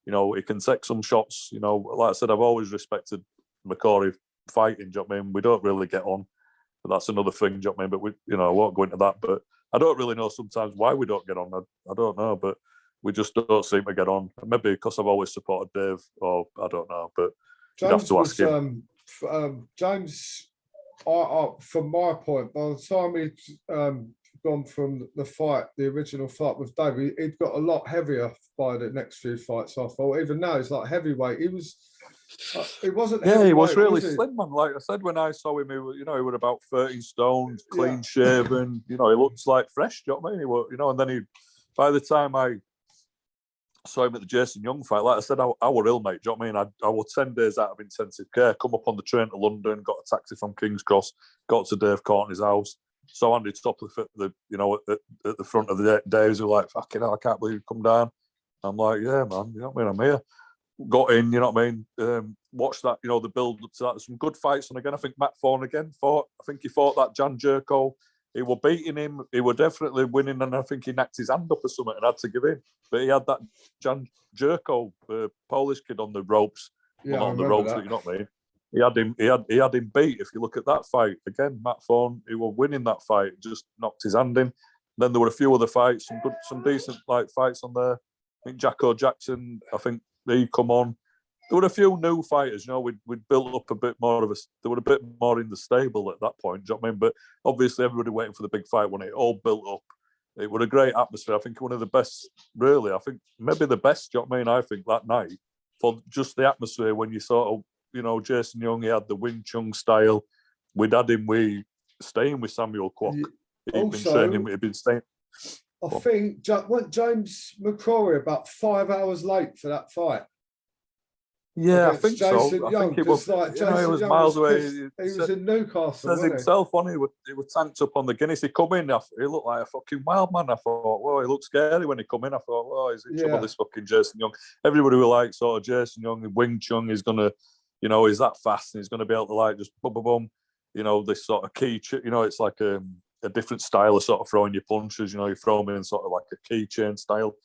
you know, he can take some shots. You know, like I said, I've always respected mccrory fighting, do you know what I mean? We don't really get on. But that's another thing, do you know what I mean? But we, you know, I won't go into that. But I don't really know sometimes why we don't get on. I don't know, but we just don't seem to get on. Maybe because I've always supported Dave, or I don't know. But you'd have to ask him. James, from my point, by the time he'd gone from the fight, the original fight with Dave, he'd got a lot heavier by the next few fights. I thought, even now he's like heavyweight. He wasn't. Yeah, he was really slim, man. Like I said, when I saw him, he was about 13 stone, clean shaven. You know, he looked like fresh. Do you know what I mean? He was, you know, and then by the time I saw him at the Jason Young fight. Like I said, I were ill, mate. Do you know what I mean? I was 10 days out of intensive care. Come up on the train to London, got a taxi from King's Cross, got to Dave Courtney's house. So Andy Toplifffe at the, at the front of the days. Were like, fucking hell, I can't believe you come down. I'm like, yeah, man. You know what I mean? I'm here. Got in. You know what I mean? Watched that. You know, the build up to that. There's some good fights. And again, I think Matt Thorn again fought. I think he fought that Jan Jerko. He were beating him. He were definitely winning, and I think he knocked his hand up or something and had to give in. But he had that Jan Jerko, Polish kid, on the ropes. Yeah, well, not on the ropes, but you know what I mean. He had him. He had him beat. If you look at that fight again, Matt Thorn, he were winning that fight. Just knocked his hand in. Then there were a few other fights, some decent like fights on there. I think Jacko Jackson. I think he come on. There were a few new fighters, you know. We'd built up a bit more of a. There were a bit more in the stable at that point. Do you know what I mean? But obviously, everybody waiting for the big fight when it all built up. It was a great atmosphere. I think one of the best, really. I think maybe the best. Do you know what I mean? I think that night for just the atmosphere when you sort of, you know, Jason Young, he had the Wing Chun style. We'd had him. Staying with Samuel Kwok. He'd been training. He'd been staying. I think went James McCrory about 5 hours late for that fight. Yeah, I think Jason so. I Young, think it was. Like, You know, he was miles away. He was in Newcastle. Says himself, wasn't he? He was tanked up on the Guinness. He come in. He looked like a fucking wild man. I thought, well, he looked scary when he come in. I thought, well, he's in trouble. This fucking Jason Young. Everybody were like, sort of Jason Young, Wing Chun is gonna, you know, he's that fast and he's gonna be able to like just boom, boom, boom. You know, this sort of key. You know, it's like a different style of sort of throwing your punches. You know, you throw them in sort of like a keychain style.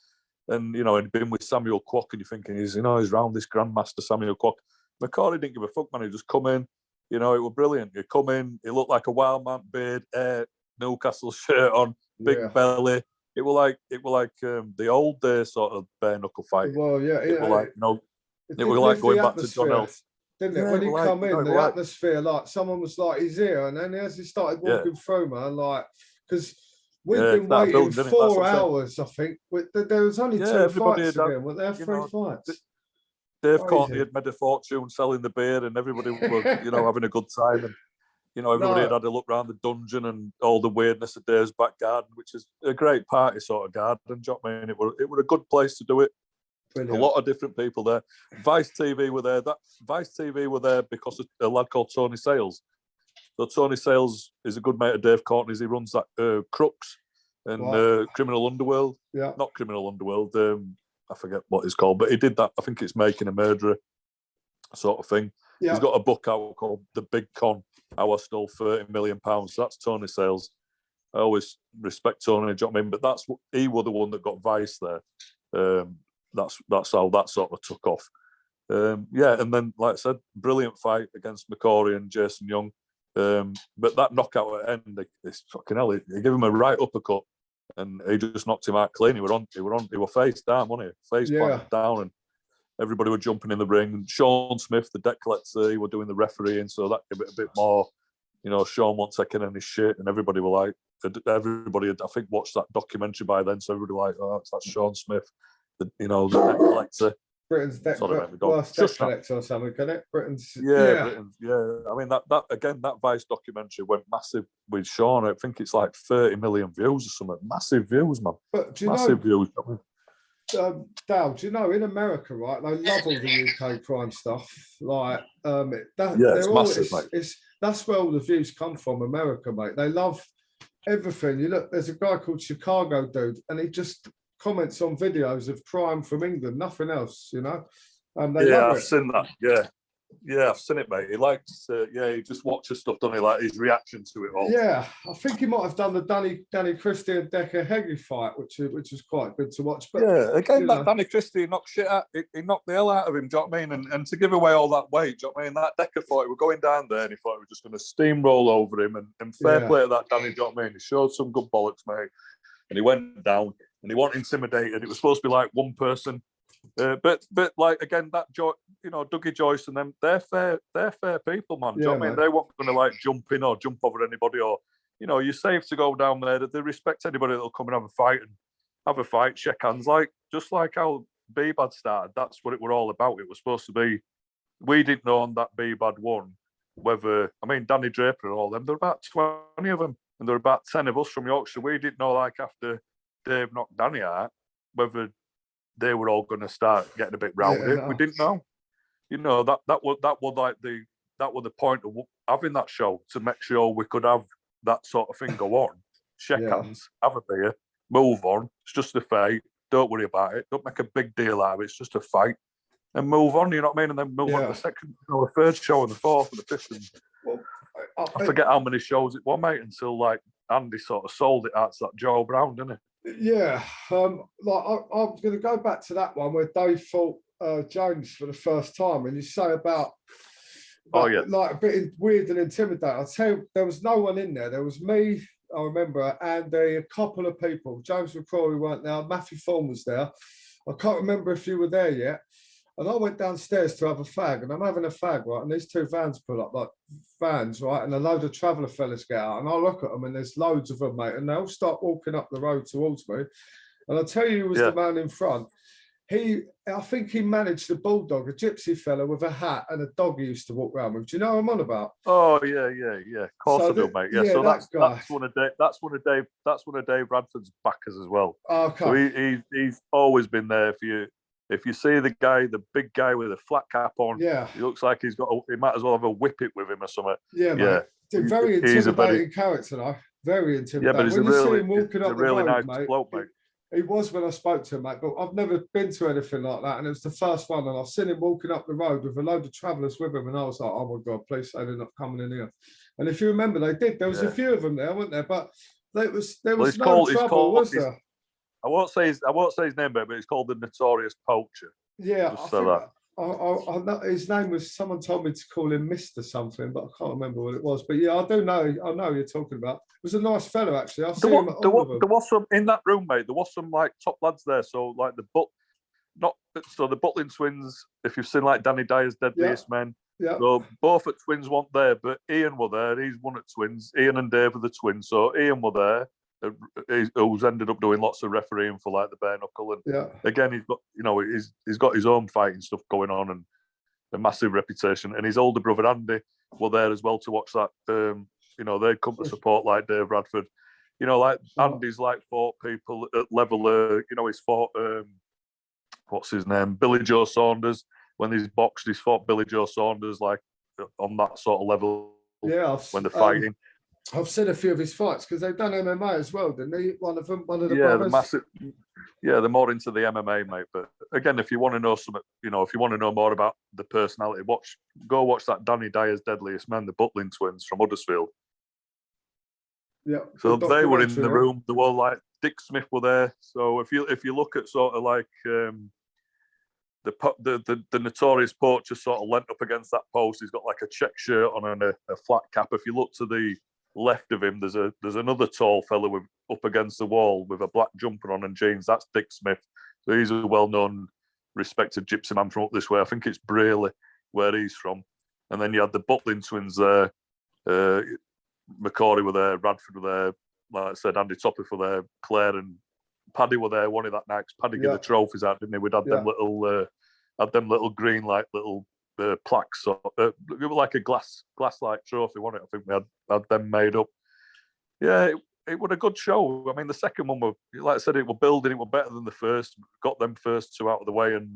And, you know, he'd been with Samuel Kwok, and you're thinking, he's round this Grandmaster Samuel Kwok. McCrory didn't give a fuck, man. He just come in. You know, it was brilliant. He come in, he looked like a wild man, beard, hair, Newcastle shirt on, big belly. It was like the old days sort of bare knuckle fight. Well, yeah. It was like, you know, it was like going back to John Elf. Didn't it? When he come in, the atmosphere, like someone was like, he's here. And then as he started walking through, man, like, because we've been waiting 4 hours, I think. There was only 2 fights again. Were there 3 fights? Dave Courtney had made a fortune selling the beer, and everybody was, you know, having a good time. And, you know, everybody had a look around the dungeon and all the weirdness of Dave's back garden, which is a great party sort of garden. Do you know what I mean? It was a good place to do it. Brilliant. A lot of different people there. Vice TV were there. That Vice TV were there because of a lad called Tony Sales. So Tony Sales is a good mate of Dave Courtney's. He runs that Crooks and Criminal Underworld. Yeah, not Criminal Underworld. I forget what it's called, but he did that. I think it's Making a Murderer sort of thing. Yeah. He's got a book out called The Big Con, How I Stole £30 Million. So that's Tony Sales. I always respect Tony, do you know what I mean? But he was the one that got Vice there. That's how that sort of took off. And then, like I said, brilliant fight against McCrory and Jason Young. But that knockout at the end, it's fucking hell. He gave him a right uppercut, and he just knocked him out clean. He were face down, wasn't he? Face planted down, and everybody were jumping in the ring. And Sean Smith, the debt collector, he were doing the refereeing, so that gave it a bit more. You know, Sean wasn't taking any shit, and everybody were like, everybody had, I think, watched that documentary by then, so everybody were like, oh, it's that Sean Smith, the debt collector. Britain's worst debt collector or something, can it? Britain's I mean that Vice documentary went massive with Sean. I think it's like 30 million views or something. Massive views, man. But do you massive know, views. Dale, do you know in America, right? They love all the UK crime stuff. Like it's massive, mate. That's where all the views come from, America, mate. They love everything. You look, there's a guy called Chicago Dude, and he just comments on videos of crime from England, nothing else, you know. I've seen that. Yeah, I've seen it, mate. He likes, he just watches stuff, doesn't he? Like his reaction to it all. Yeah, I think he might have done the Danny Christie and Decker Heggie fight, which was quite good to watch. But again, that Danny Christie knocked shit out. He knocked the hell out of him. Do you know what I mean? And to give away all that weight, do you know what I mean? That Decker fight, we were going down there, and he thought he was just going to steamroll over him. And fair play to that Danny. Do you know what I mean? He showed some good bollocks, mate. And he went down. And he wasn't intimidated. It was supposed to be like one person, but like again, that Dougie Joyce and them, they're fair people, man. Do you know what I mean? They weren't going to like jump in or jump over anybody, or you're safe to go down there. They respect anybody that'll come and have a fight, shake hands, like just like how Bbad started. That's what it were all about. It was supposed to be. We didn't know on that Bbad won whether Danny Draper and all them. There were about 20 of them, and there were about 10 of us from Yorkshire. We didn't know, like after Dave knocked Danny out, whether they were all going to start getting a bit rowdy. Yeah. We didn't know. You know, that was like that was the point of having that show, to make sure we could have that sort of thing go on. Shake hands, have a beer, move on. It's just a fight. Don't worry about it. Don't make a big deal out of it. It's just a fight. And move on, you know what I mean? And then move on to the second, the third show, and the fourth, and the fifth. And Well, I forget how many shows it was, mate, until like Andy sort of sold it out to that Joe Brown, didn't he? Yeah. Like I'm going to go back to that one where Dave fought Joynes for the first time, and you say about like a bit weird and intimidating. I'll tell you, there was no one in there. There was me, I remember, and a couple of people. James McCrory weren't there. Matthew Thorn was there. I can't remember if you were there yet. And I went downstairs to have a fag, and I'm having a fag, right? And these two vans pull up, like vans, right? And a load of traveller fellas get out, and I look at them, and there's loads of them, mate. And they all start walking up the road towards me. And I'll tell you who was the man in front. I think he managed the bulldog, a gypsy fella with a hat and a dog he used to walk around with. Do you know who I'm on about? Oh yeah. Of course I do, mate. Yeah, so that's one of Dave Radford's backers as well. Okay. So he's always been there for you. If you see the guy, the big guy with a flat cap on, he looks like he might as well have a whippet with him or something. Yeah, mate. Very intimidating character, though. Very intimidating. Yeah, but he's a really nice bloke, mate. He was when I spoke to him, mate, but I've never been to anything like that. And it was the first one. And I've seen him walking up the road with a load of travellers with him. And I was like, oh my God, please say they're not coming in here. And if you remember, they did. There was a few of them there, weren't there? But there was no trouble, was there? I won't say his name, but it's called the Notorious Poacher. Yeah, I know his name was. Someone told me to call him Mr. something, but I can't remember what it was. But yeah, I do know. I know who you're talking about. It was a nice fella, actually. I see him at all of them. There was some in that room, mate. There was some like top lads there. So like the Butlin twins. If you've seen like Danny Dyer's Deadliest Men. Yeah. So both at Twins weren't there, but Ian were there. He's one at Twins. Ian and Dave are the twins. So Ian were there. Who's ended up doing lots of refereeing for like the bare knuckle, and again he's got his own fighting stuff going on and a massive reputation. And his older brother Andy were there as well to watch that. They'd come to support like Dave Radford. Andy's like fought people at level. He's fought what's his name, Billy Joe Saunders. When he's boxed, he's fought Billy Joe Saunders like on that sort of level. Yeah, when they're fighting. I've seen a few of his fights because they've done MMA as well, didn't they? One of the brothers. They're more into the MMA, mate. But again, if you want to know something, if you want to know more about the personality, go watch that Danny Dyer's Deadliest Men, the Butlin twins from Huddersfield. Yeah. So they were in the room. They were like Dick Smith were there. So if you look at sort of like the Notorious Poacher sort of leant up against that post, he's got like a check shirt on and a flat cap. If you look to the left of him, there's another tall fellow up against the wall with a black jumper on and jeans. That's Dick Smith. So he's a well-known, respected gypsy man from up this way. I think it's Brayley where he's from. And then you had the Butlin twins there. McCrory were there. Radford were there. Like I said, Andy Toplifffe were there. Claire and Paddy were there. One of that night. Paddy gave the trophies out, didn't he? We'd had them little green little plaques, like a glass like trophy, wasn't it? I think we had them made up. Yeah, it was a good show. I mean, the second one, like I said, it was building. It was better than the first. Got them first two out of the way, and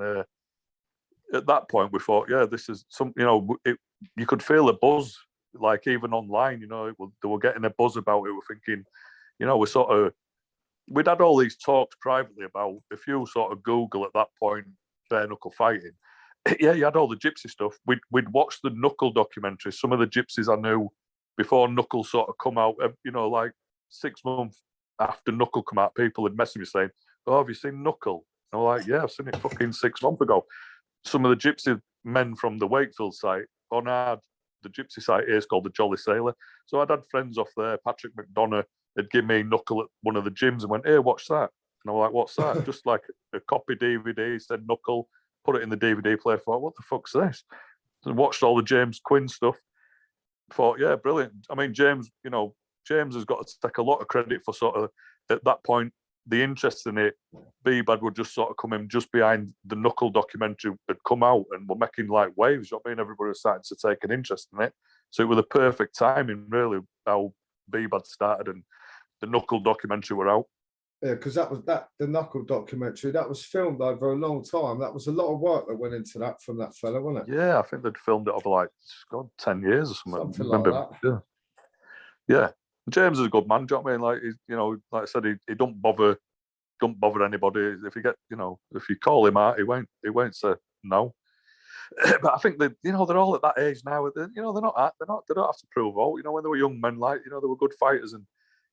at that point we thought, this is some. You could feel a buzz, like even online. They were getting a buzz about it. We're thinking, we'd had all these talks privately about. If you sort of Google at that point bare knuckle fighting. Yeah, you had all the gypsy stuff. We'd watched the Knuckle documentary. Some of the gypsies I knew before Knuckle sort of come out, like 6 months after Knuckle come out, people had messaged me saying, "Oh, have you seen Knuckle?" And I'm like, "Yeah, I've seen it fucking 6 months ago." Some of the gypsy men from the Wakefield site on the gypsy site here is called the Jolly Sailor. So I'd had friends off there. Patrick McDonough had given me Knuckle at one of the gyms and went, "Hey, watch that." And I'm like, "What's that?" Just like a copy DVD, said Knuckle. Put it in the DVD player. Thought, what the fuck's this? So watched all the James Quinn stuff. Thought, yeah, brilliant. I mean, James has got to take a lot of credit for sort of at that point the interest in it. Bbad would just sort of come in just behind the Knuckle documentary had come out and were making like waves. You know what I mean? Everybody was starting to take an interest in it. So it was the perfect timing, really, how Bbad started and the Knuckle documentary were out. Yeah, because that was the Knuckle documentary. That was filmed over a long time. That was a lot of work that went into that from that fella, wasn't it? Yeah, I think they'd filmed it over like 10 years or something. Something like that. Yeah. Yeah. James is a good man, do you know what I mean? Like, like I said, he don't bother anybody. If you get, if you call him out, he won't say no. But I think that, they're all at that age now. They don't have to prove out. When they were young men, like, they were good fighters, and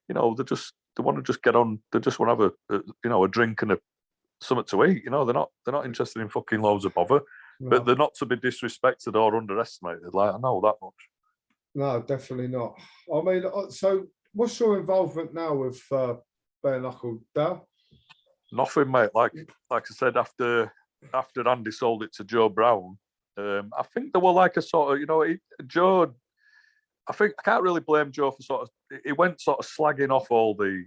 they want to just get on. They just want to have a drink and something to eat. They're not interested in fucking loads of bother. No. But they're not to be disrespected or underestimated. Like, I know that much. No, definitely not. I mean, so what's your involvement now with bare knuckle, Dale? Nothing, mate. Like I said, after Andy sold it to Joe Brown, I think there were like a sort of, Joe. I think I can't really blame Joe for he went sort of slagging off all the,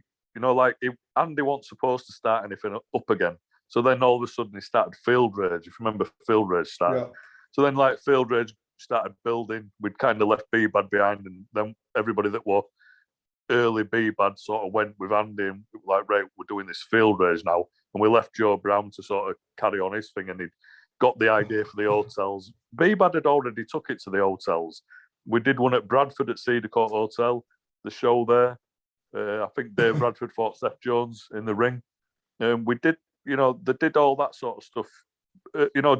Andy wasn't supposed to start anything up again. So then all of a sudden he started Field Rage. If you remember, Field Rage started. Yeah. So then like Field Rage started building. We'd kind of left Bbad behind, and then everybody that were early Bbad sort of went with Andy, and like, right, we're doing this Field Rage now. And we left Joe Brown to sort of carry on his thing, and he'd got the idea for the hotels. Bbad had already took it to the hotels. We did one at Bradford at Cedar Court Hotel, the show there. I think Dave Bradford fought Seth Jones in the ring. We did, they did all that sort of stuff.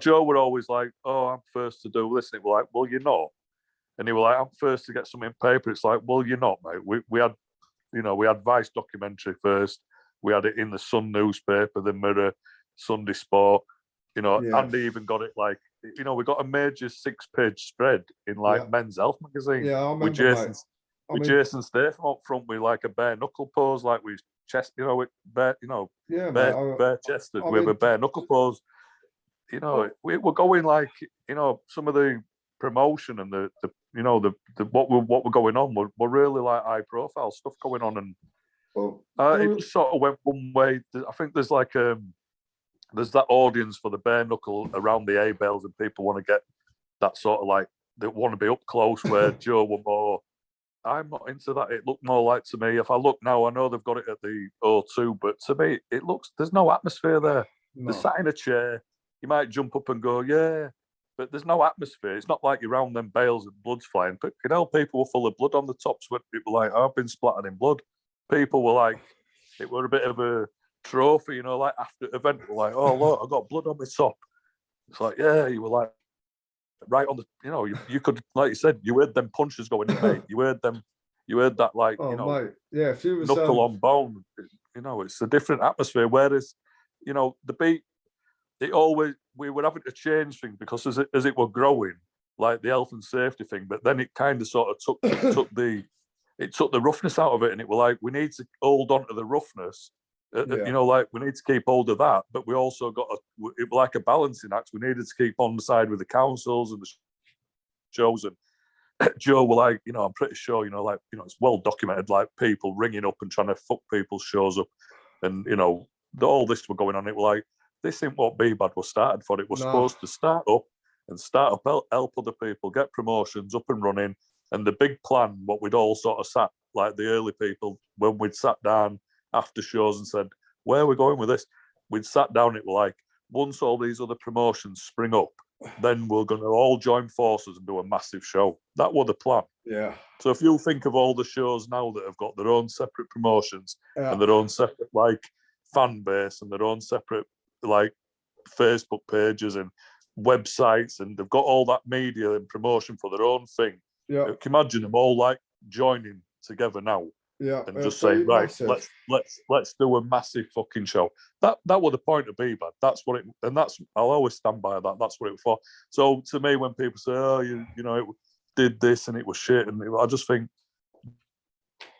Joe were always like, oh, I'm first to do this. And he was like, well, you're not. And he was like, I'm first to get something in paper. It's like, well, you're not, mate. We had, we had Vice documentary first. We had it in the Sun newspaper, the Mirror, Sunday Sport. Andy even got it like, we got a major 6-page spread in like Men's Health magazine. Yeah, I remember, with Jason Statham up front with like a bare knuckle pose, like with chest, with bare, bare chested with a bare knuckle pose. We were going like, some of the promotion and the what were going on were really like high profile stuff going on, and it just sort of went one way. I think there's like there's that audience for the bare knuckle around the A-Bales, and people want to get that sort of like, they want to be up close, where Joe were more, I'm not into that. It looked more like, to me, if I look now, I know they've got it at the O2, but to me, it looks, there's no atmosphere there. No. They're sat in a chair. You might jump up and go, yeah, but there's no atmosphere. It's not like you're around them bales and blood's flying. But, people were full of blood on the tops, when people were like, I've been splattered in blood. People were like, it were a bit of a trophy, like after event, we're like, oh look, I got blood on my top. It's like, yeah, you were like right on the, you could, like you said, you heard them punches going in, mate. You heard that like, mate. Yeah, if you was knuckle on bone, it's a different atmosphere. Whereas, the beat, we were having to change things because as it were growing, like the health and safety thing, but then it kind of sort of took the roughness out of it, and it were like, we need to hold on to the roughness. Like we need to keep hold of that, but we also got it was like a balancing act. We needed to keep on the side with the councils and the shows. And Joe were like, I'm pretty sure, it's well documented, like people ringing up and trying to fuck people's shows up, and all this were going on. It was like, this isn't what Bbad was started for. It was supposed to start up, help other people get promotions up and running. And the big plan, what we'd all sort of sat, like the early people, when we'd sat down after shows and said, where are we going with this? We'd sat down, it was like, once all these other promotions spring up, then we're going to all join forces and do a massive show. That was the plan. Yeah. So if you think of all the shows now that have got their own separate promotions and their own separate, like, fan base and their own separate, like, Facebook pages and websites, and they've got all that media and promotion for their own thing. Yeah. You can imagine them all, like, joining together now. Yeah, and just say, right, massive. let's do a massive fucking show. That was the point of Bbad. That's what it, and that's, I'll always stand by that. That's what it was for. So to me, when people say, oh, it did this and it was shit, and I just think,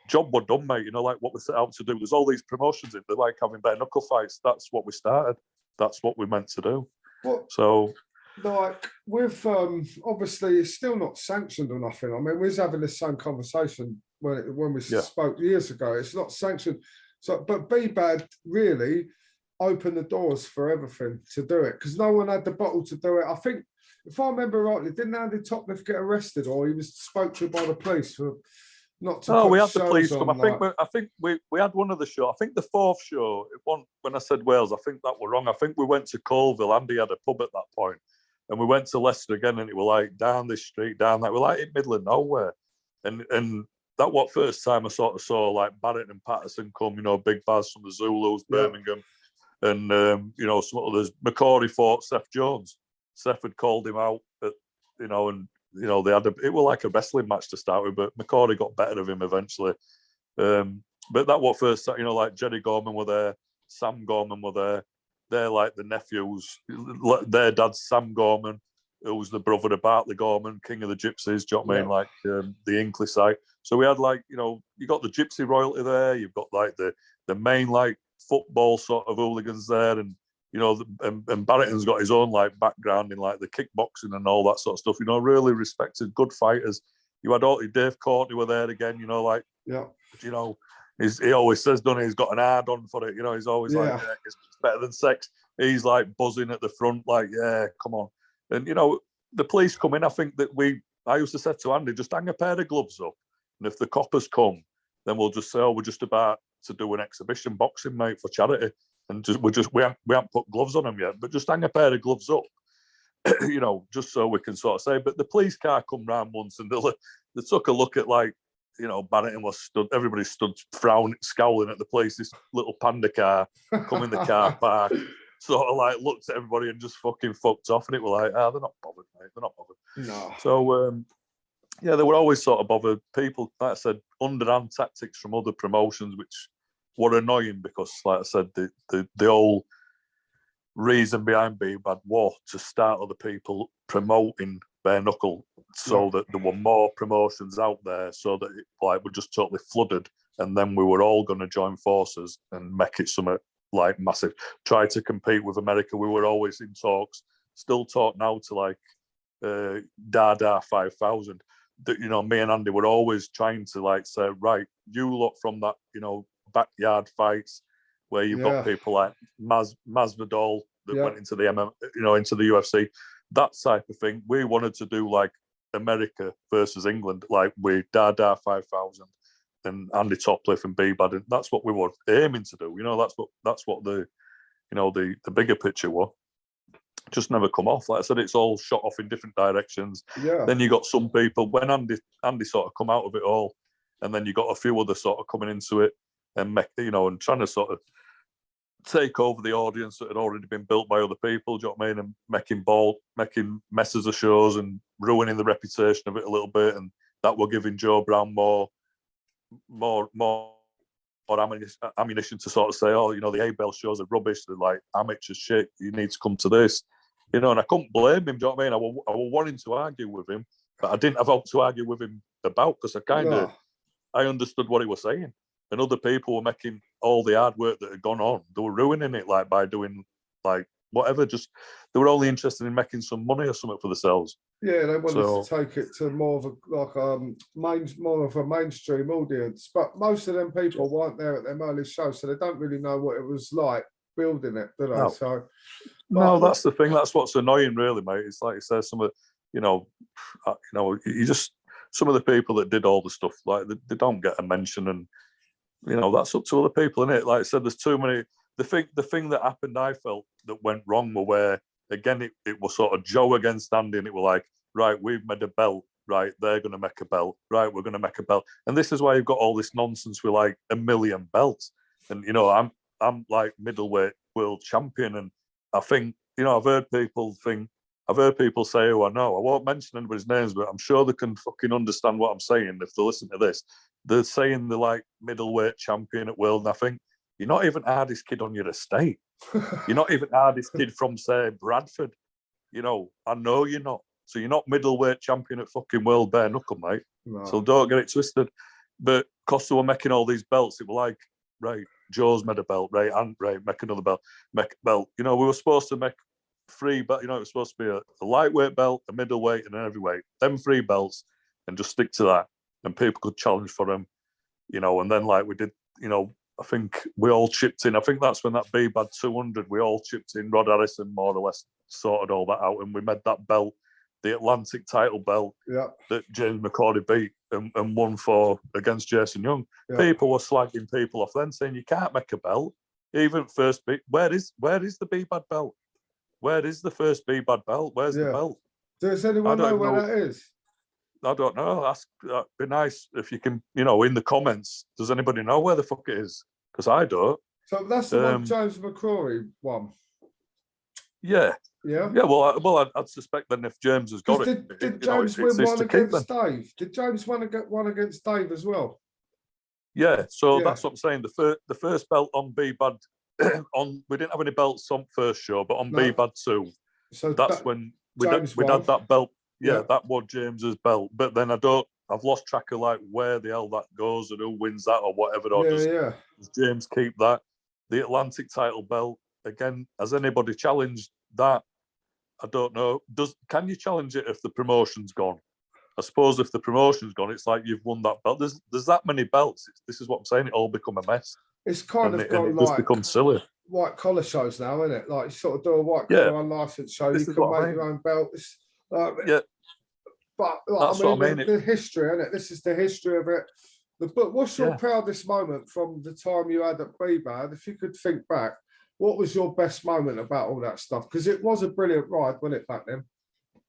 job well done, mate. Like what we set out to do. There's all these promotions in. They're like having bare knuckle fights. That's what we started. That's what we meant to do. So. Like with obviously it's still not sanctioned or nothing. I mean, we was having the same conversation when we spoke years ago. It's not sanctioned. So, but Bbad really opened the doors for everything to do it, because no one had the bottle to do it. I think, if I remember rightly, didn't Andy Toplifffe get arrested, or he was spoke to by the police for Not to Oh, put we had the shows police on, come. I think we had one of the show. I think the fourth show. When I said Wales, I think that were wrong. I think we went to Colville. Andy had a pub at that point, and we went to Leicester again, and it were like down this street, down that. We're like in middle of nowhere, and that what first time I sort of saw like Barrett and Patterson come. Big bars from the Zulus, Birmingham, and some others. McCrory fought Seth Jones. Seth had called him out and. They had it was like a wrestling match to start with, but McCrory got better of him eventually. But that what first, like Jerry Gorman were there, Sam Gorman were there. They're like the nephews. Their dad's Sam Gorman, who was the brother of Bartley Gorman, King of the Gypsies. Do you know what I mean? Like the Inkley side. So we had you got the Gypsy royalty there. You've got like the main like football sort of hooligans there, and and Barrington's got his own like background in like the kickboxing and all that sort of stuff. Really respected, good fighters. You had Dave Courtney were there again. He always says, doesn't he? He's got an hard on for it. He's always like, it's better than sex. He's like buzzing at the front, like, yeah, come on. And the police come in. I think that I used to say to Andy, just hang a pair of gloves up, and if the coppers come, then we'll just say, oh, we're just about to do an exhibition boxing, mate, for charity. And we haven't put gloves on them yet, but just hang a pair of gloves up, just so we can sort of say. But the police car come round once, and they took a look at Barrington was stood. Everybody stood frowning, scowling at the police. This little panda car come in the car park, sort of like looked at everybody and just fucking fucked off. And it was like, they're not bothered, mate. They're not bothered. No. So they were always sort of bothered. People, like I said, underhand tactics from other promotions, which were annoying because, like I said, the whole reason behind Bbad was to start other people promoting bare knuckle, so that there were more promotions out there, so that we're just totally flooded, and then we were all going to join forces and make it something like massive. Try to compete with America. We were always in talks, still talk now to like Dada 5000. That me and Andy were always trying to like say, right, you lot from that backyard fights where you've got people like Masvidal that went into the into the UFC, that type of thing. We wanted to do like America versus England, like with Dada 5000 and Andy Toplifffe and Bbad, and that's what we were aiming to do. That's what the the bigger picture was. Just never come off. Like I said, it's all shot off in different directions. Yeah. Then you got some people when Andy sort of come out of it all, and then you got a few others sort of coming into it and and trying to sort of take over the audience that had already been built by other people. Do you know what I mean? And making messes of shows and ruining the reputation of it a little bit, and that were giving Joe Brown more ammunition to sort of say, oh, the A-Bell shows are rubbish. They're like amateur shit. You need to come to this. And I couldn't blame him. Do you know what I mean? I was wanting to argue with him, but I didn't have out to argue with him about, because I understood what he was saying. And other people were making all the hard work that had gone on. They were ruining it, like by doing like whatever. Just they were only interested in making some money or something for themselves. Yeah, they wanted to take it to more of a mainstream audience. But most of them people weren't there at them early shows, so they don't really know what it was like building it, do they? No. So no, that's the thing. That's what's annoying, really, mate. It's like you said, some of you just some of the people that did all the stuff, like they don't get a mention, and that's up to other people, innit? Like I said, there's too many. The thing that happened, I felt that went wrong, were where again it was sort of Joe against Andy, and it was like, right, we've made a belt, right? They're going to make a belt, right? We're going to make a belt, and this is why you've got all this nonsense with like a million belts, and I'm like middleweight world champion, and I think I've heard people say who I know. I won't mention anybody's names, but I'm sure they can fucking understand what I'm saying if they listen to this. They're saying they're like middleweight champion at world, and I think you're not even hardest kid on your estate. You're not even hardest kid from, say, Bradford. I know you're not. So you're not middleweight champion at fucking world bare knuckle, mate. No. So don't get it twisted. But because they were making all these belts, it was like, right, Joe's made a belt, right, and right, make another belt, make a belt. We were supposed to make 3 belts. It was supposed to be a lightweight belt, a middleweight, and an heavyweight. Them 3 belts, and just stick to that. And people could challenge for them, and then like we did, I think we all chipped in. I think that's when that Bbad 200, we all chipped in. Rod Harrison more or less sorted all that out, and we made that belt the Atlantic title belt that James McCrory beat and won for against Jason Young. People were slagging people off then, saying you can't make a belt. Even first beat. Where is the Bbad belt? Where is the first Bbad belt? Where's the belt? Does anyone know where that is? I don't know. That'd be nice if you can, in the comments. Does anybody know where the fuck it is? Because I don't. So that's the one James McCrory won. Yeah. Yeah. Yeah. Well, I'd suspect then if James has got it, did James win one against Dave? Did James win one against Dave as well? Yeah. So that's what I'm saying. The first belt on Bbad we didn't have any belts on first show, but on Bbad 2, so that's when we'd had that belt. Yeah, that was James's belt. But then I've lost track of like where the hell that goes and who wins that or whatever. Or does James keep that? The Atlantic title belt again. Has anybody challenged that? I don't know. Can you challenge it if the promotion's gone? I suppose if the promotion's gone, it's like you've won that belt. There's that many belts. This is what I'm saying. It all become a mess. It's kind of gone it like just becomes silly. White collar shows now, isn't it? Like you sort of do a white collar unlicensed show. You can make your own belt. It's, but that's I mean, what I mean. The history, isn't it? This is the history of it. But what's your proudest moment from the time you had at Bbad? If you could think back, what was your best moment about all that stuff? Because it was a brilliant ride, wasn't it, back then?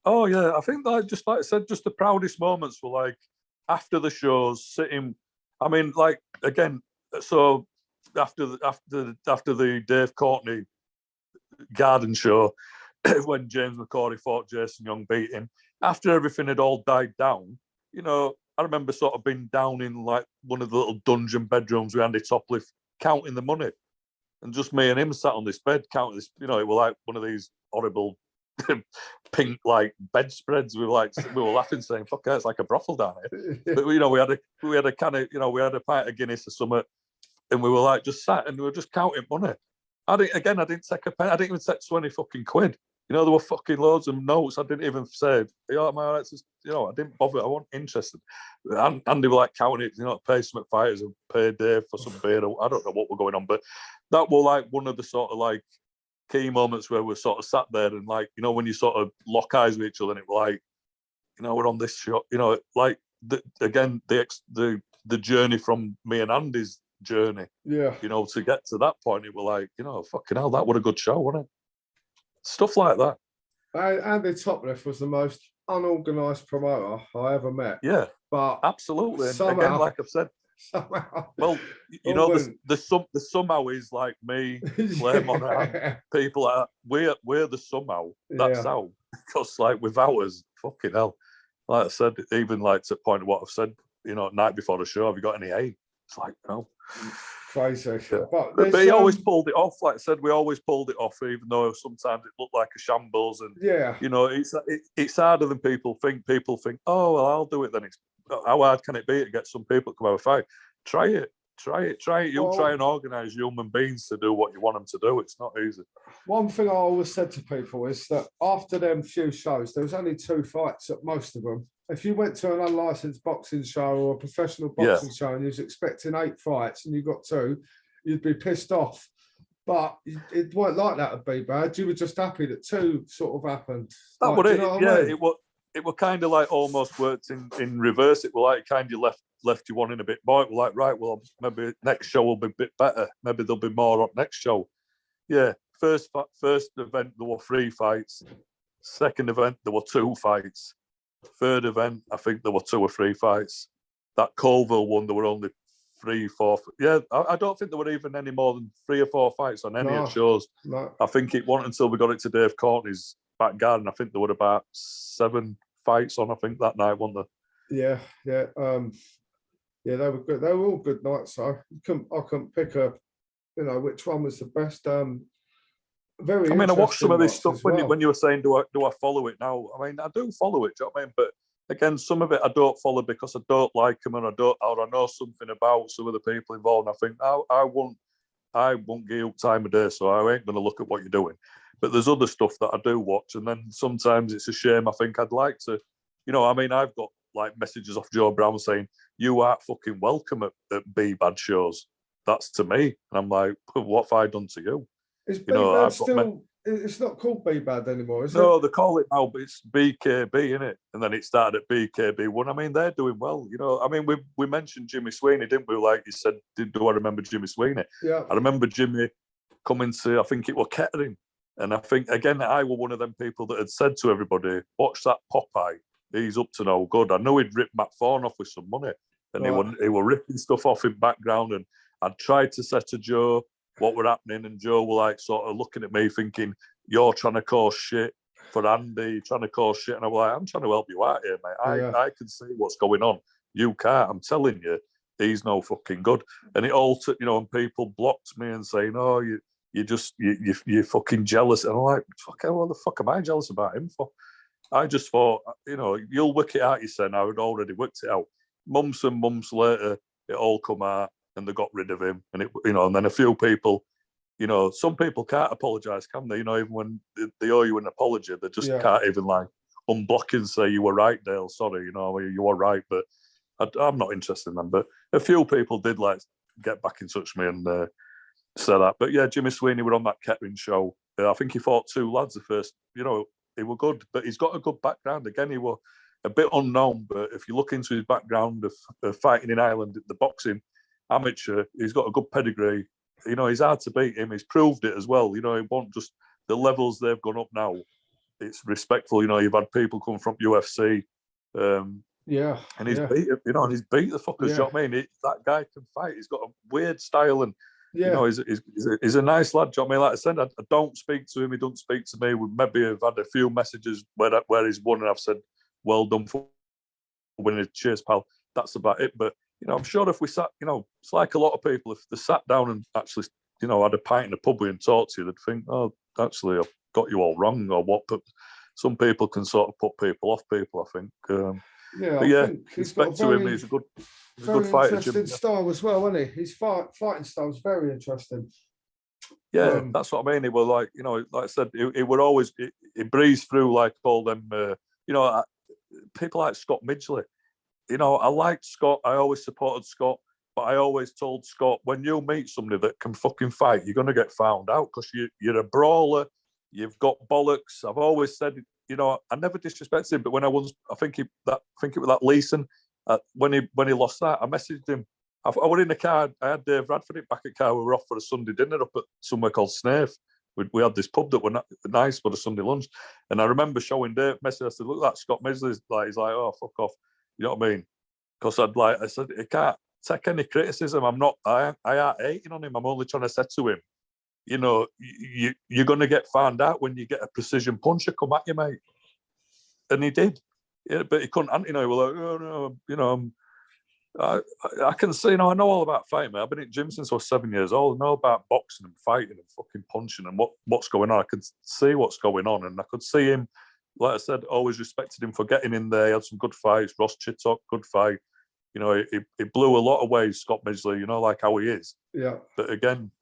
Oh yeah, I think that just like I said, just the proudest moments were like after the shows, sitting. I mean, like again, so after the Dave Courtney Garden show, when James McCrory fought Jason Young, beat him. After everything had all died down, I remember sort of being down in like one of the little dungeon bedrooms with Andy Toplifffe, counting the money, and just me and him sat on this bed counting this. It was like one of these horrible pink like bedspreads. We were laughing, saying, "Fuck, it's like a brothel down here." But we had a kind of we had a pint of Guinness or something, and we were like just sat and we were just counting money. I didn't take a pen. I didn't even take 20 fucking quid. There were fucking loads of notes. I didn't even say, am I right? I didn't bother. I wasn't interested. And they were like counting it, pay some fighters and pay Dave for some beer. I don't know what were going on, but that was like one of the sort of like key moments where we sort of sat there and like, when you sort of lock eyes with each other and it was like, we're on this shot, like the journey from me and Andy's journey, to get to that point, it was like, fucking hell, that was a good show, wasn't it? Stuff like that. Andy Toplifffe was the most unorganised promoter I ever met. Yeah, but absolutely. And again, like I've said, well, the somehow is like me, Lemon, people like that. We're the somehow. That's how. Because like without us, fucking hell. Like I said, even like to the point of what I've said, night before the show, have you got any aid? It's like, no. Crazy. Yeah. But he always pulled it off. Like I said, we always pulled it off, even though sometimes it looked like a shambles. And it's harder than people think. People think, oh well, I'll do it then. It's how hard can it be to get some people to come have a fight? Try it. You'll try and organise human beings to do what you want them to do. It's not easy. One thing I always said to people is that after them few shows, there was only 2 fights at most of them. If you went to an unlicensed boxing show or a professional boxing show and you was expecting 8 fights and you got 2, you'd be pissed off. But it weren't like that at Bbad. You were just happy that 2 sort of happened. That like, what I mean? It was kind of like almost worked in reverse. It was like kind of left you wanting a bit more. It was like, right, well, maybe next show will be a bit better. Maybe there'll be more on next show. Yeah, first event there were 3 fights. Second event there were 2 fights. Third event, I think there were 2 or 3 fights. That Colville one, there were only 3, 4. Yeah, I don't think there were even any more than 3 or 4 fights on any of the shows. No. I think it wasn't until we got it to Dave Courtney's back garden. I think there were about 7 fights on. I think that night, wasn't there? Yeah. They were good. They were all good nights. So I couldn't pick which one was the best. Very. I watched some of this stuff when you were saying, do I follow it now? I mean, I do follow it. Do you know what I mean? But again, some of it I don't follow because I don't like them, and I know something about some of the people involved. And I think I won't give you time of day, so I ain't going to look at what you're doing. But there's other stuff that I do watch, and then sometimes it's a shame. I think I'd like to, I've got like messages off Joe Brown saying you aren't fucking welcome at Bbad shows. That's to me, and I'm like, what have I done to you? Is Bbad still it's not called Bbad anymore, is it? No, they call it now, but it's BKB, innit? And then it started at BKB1. I mean, they're doing well, you know. I mean, we mentioned Jimmy Sweeney, didn't we? Like you said, do I remember Jimmy Sweeney? Yeah. I remember Jimmy coming to, I think it was Kettering. And I think, again, I was one of them people that had said to everybody, watch that Popeye. He's up to no good. I know he'd ripped Matt Thorn off with some money. And he were ripping stuff off in background. And I'd tried to say to Joe what were happening. And Joe were like sort of looking at me thinking, you're trying to cause shit for Andy, trying to cause shit. And I was like, I'm trying to help you out here, mate. I can see what's going on. You can't. I'm telling you, he's no fucking good. And it all took, you know, and people blocked me and saying, oh, you're fucking jealous. And I'm like, fuck, what the fuck am I jealous about him for? I just thought, you know, you'll work it out, you said. I had already worked it out. Months and months later, it all come out and they got rid of him. And it, you know, and then a few people, you know, some people can't apologise, can they? You know, even when they owe you an apology, they just can't even like unblock and say, you were right, Dale, sorry, you know, you were right. But I'm not interested in them. But a few people did like get back in touch with me and say that. But yeah, Jimmy Sweeney were on that Kettering show. I think he fought two lads the first, you know, he were good, but he's got a good background. Again, he were a bit unknown, but if you look into his background of fighting in Ireland, the boxing amateur, he's got a good pedigree. You know, he's hard to beat him. He's proved it as well. You know, it won't just the levels they've gone up now. It's respectful. You know, you've had people come from UFC. And he's beat, you know, and he's beat the fuckers. You know what I mean? That guy can fight. He's got a weird style, and you know, he's a nice lad. Do you know what I mean? Like I said, I don't speak to him. He don't speak to me. We maybe have had a few messages where he's won, and I've said, "Well done for winning. Cheers, pal." That's about it. But you know, I'm sure if we sat, you know, it's like a lot of people. If they sat down and actually, you know, had a pint in a pub and talked to you, they'd think, "Oh, actually, I've got you all wrong," or what. But some people can sort of put people off. People, I think. I think respect to him. He's a good fighter. Interesting style as well, isn't he? His fighting style is very interesting. Yeah, that's what I mean. He was like, you know, like I said, he would always he breezed through like all them, you know, people like Scott Midgley. You know, I liked Scott. I always supported Scott, but I always told Scott, when you meet somebody that can fucking fight, you're going to get found out because you're a brawler. You've got bollocks. I've always said, you know, I never disrespected him, but when I was, I think it was that Leeson, when he lost that, I messaged him. I was in the car. I had Dave Radford back at car. We were off for a Sunday dinner up at somewhere called Snaith. We had this pub that were nice for the Sunday lunch, and I remember showing Dave message. I said, "Look, that Scott Midgley's like." He's like, "Oh, fuck off." You know what I mean? Because I said, he can't take any criticism. I'm not. I ain't hating on him. I'm only trying to say to him, you know, you're going to get found out when you get a precision puncher come at you, mate. And he did. Yeah, but he couldn't, you know, he was like, oh, no, you know, I can see, you know, I know all about fighting, mate. I've been in gym since I was 7 years old. I know about boxing and fighting and fucking punching and what's going on. I could see what's going on, and I could see him, like I said, always respected him for getting in there. He had some good fights. Ross Chittock, good fight. You know, he blew a lot of ways, Scott Midgley, you know, like how he is. Yeah. But again,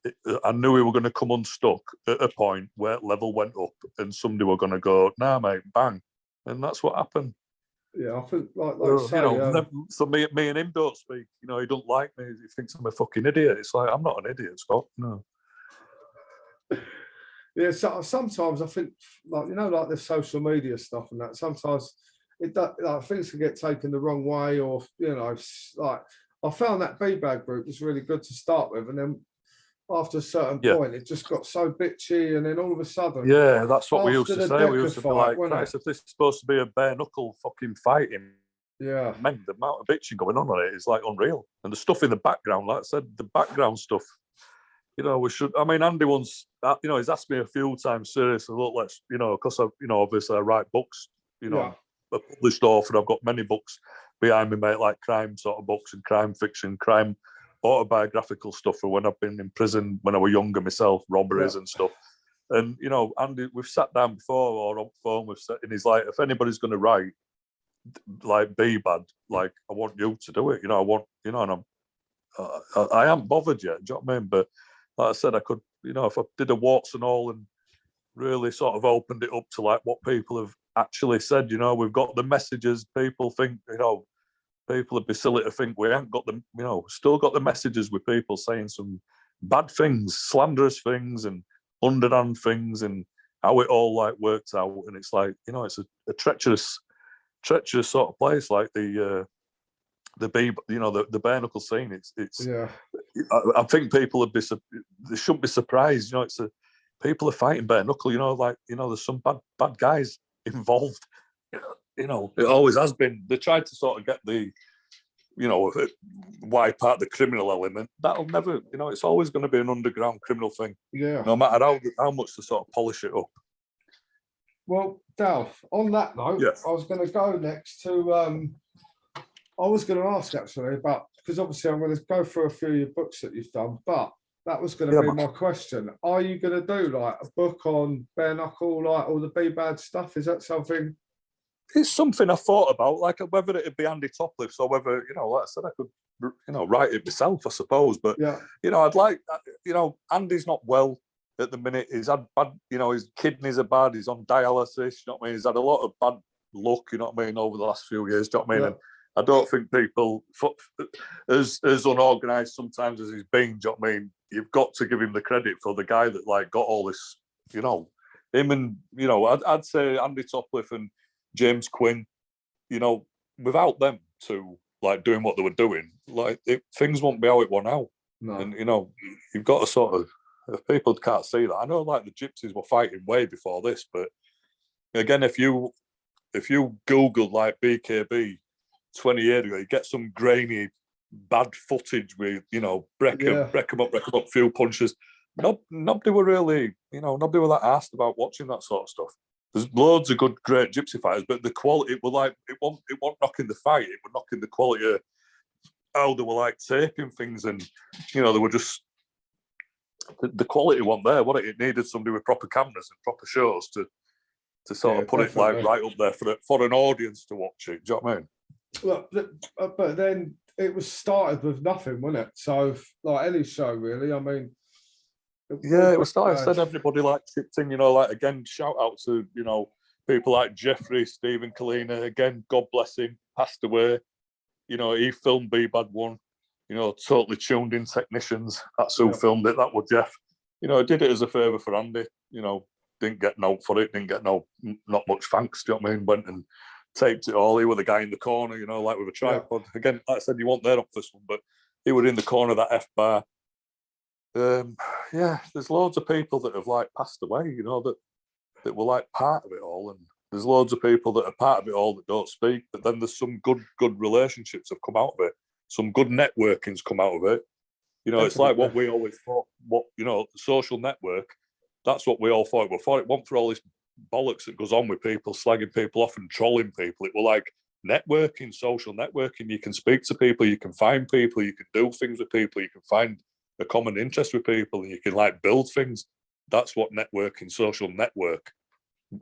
I knew we were going to come unstuck at a point where level went up and somebody were going to go, nah, mate, bang. And that's what happened. Yeah, I think, like you say, you know, so me and him don't speak. You know, he don't like me. He thinks I'm a fucking idiot. It's like, I'm not an idiot, Scott. No. Yeah, so sometimes I think, like, you know, like the social media stuff and that, sometimes like, things can get taken the wrong way, or, you know, like, I found that Bbad group was really good to start with, and then after a certain point, it just got so bitchy, and then all of a sudden... Yeah, that's what we used to say. We used to be like, Christ, if this is supposed to be a bare-knuckle fucking fighting, man, the amount of bitching going on it is, like, unreal. And the stuff in the background, like I said, the background stuff, you know, we should... I mean, Andy once, you know, he's asked me a few times, seriously, look, let's, you know, because, you know, obviously I write books, you know, a published author, I've got many books behind me, mate, like crime sort of books and crime fiction, crime autobiographical stuff for when I've been in prison when I was younger myself, robberies and stuff. And, you know, Andy, we've sat down before or on phone, and he's like, if anybody's going to write, like, Bbad, like, I want you to do it. You know, I want, you know, and I haven't bothered yet, do you know what I mean? But like I said, I could, you know, if I did a warts and all and really sort of opened it up to, like, what people have actually said, you know, we've got the messages, people think, you know, people would be silly to think we haven't got them, you know, still got the messages with people saying some bad things, slanderous things and underhand things. And how it all like worked out, and it's like, you know, it's a treacherous sort of place, like the bare knuckle scene. It's Yeah. I think people would they shouldn't be surprised. You know, people are fighting bare knuckle. You know, like, you know, there's some bad guys involved. You know, it always has been. They tried to sort of get the, you know, wipe out the criminal element. That'll never, you know, it's always going to be an underground criminal thing. Yeah. No matter how much they sort of polish it up. Well, Dal, on that note, Yes. I was going to go next to, I was going to ask actually about, because obviously I'm going to go through a few of your books that you've done, but that was going to be my question. Are you going to do like a book on bare knuckle, like all the Bbad stuff? Is that something? It's something I thought about, like whether it'd be Andy Topliffe's or whether, you know, like I said, I could, you know, write it myself, I suppose. But, yeah, you know, I'd like, you know, Andy's not well at the minute. He's had bad, you know, his kidneys are bad. He's on dialysis, you know what I mean? He's had a lot of bad luck, you know what I mean, over the last few years, do you know what I mean? Yeah. And I don't think people, as unorganised sometimes as he's been, do you know what I mean? You've got to give him the credit for the guy that, like, got all this, you know, him and, you know, I'd say Andy Toplifffe and James Quinn, you know, without them two, like, doing what they were doing, like, things won't be how it were now. no. And, you know, you've got to sort of, if people can't see that, I know, like, the Gypsies were fighting way before this, but again, if you Googled, like, BKB 20 years ago, you get some grainy, bad footage with, you know, break 'em up, few punches. Nobody were really, you know, nobody were that asked about watching that sort of stuff. There's loads of good, great Gypsy fighters, but the quality, it was like, it wasn't knocking the fight, it was knocking the quality of how they were, like, taping things, and, you know, they were just, the quality wasn't there. It needed somebody with proper cameras and proper shows to sort of put definitely. it, like, right up there for an audience to watch it. Do you know what I mean? Well, but then it was started with nothing, wasn't it? So, like any show, really. I mean, it was started. I said everybody, like, chipped in. You know, like, again, shout out to, you know, people like Jeffrey, Stephen Kalina. Again, God bless him, passed away. You know, he filmed Bbad 1. You know, totally tuned in technicians. That's who filmed it. That was Jeff. You know, did it as a favour for Andy. You know, didn't get no for it. Didn't get not much thanks. Do you know what I mean? Went and taped it all. He was the guy in the corner, you know, like, with a tripod. Again, like I said, you weren't there up this one, but he was in the corner of that F-bar. There's loads of people that have, like, passed away, you know, that were, like, part of it all, and there's loads of people that are part of it all that don't speak, but then there's some good relationships have come out of it. Some good networking's come out of it. You know, It's like what we always thought, you know, social network, that's what we all thought. We thought it wasn't for all this bollocks that goes on with people slagging people off and trolling people. It were like networking, social networking. You can speak to people, you can find people, you can do things with people, you can find a common interest with people, and you can, like, build things. That's what networking, social network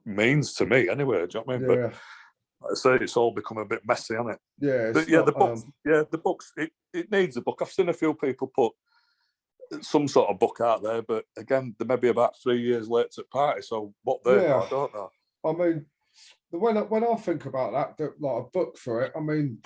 means to me, anyway. Do you know what I mean? Yeah. But like I say, it's all become a bit messy, hasn't it? Yeah. But yeah, the books. It needs a book. I've seen a few people put some sort of book out there, but again, they may be about 3 years late to the party. So what they know, I don't know. I mean, when I think about that, like a book for it, I mean,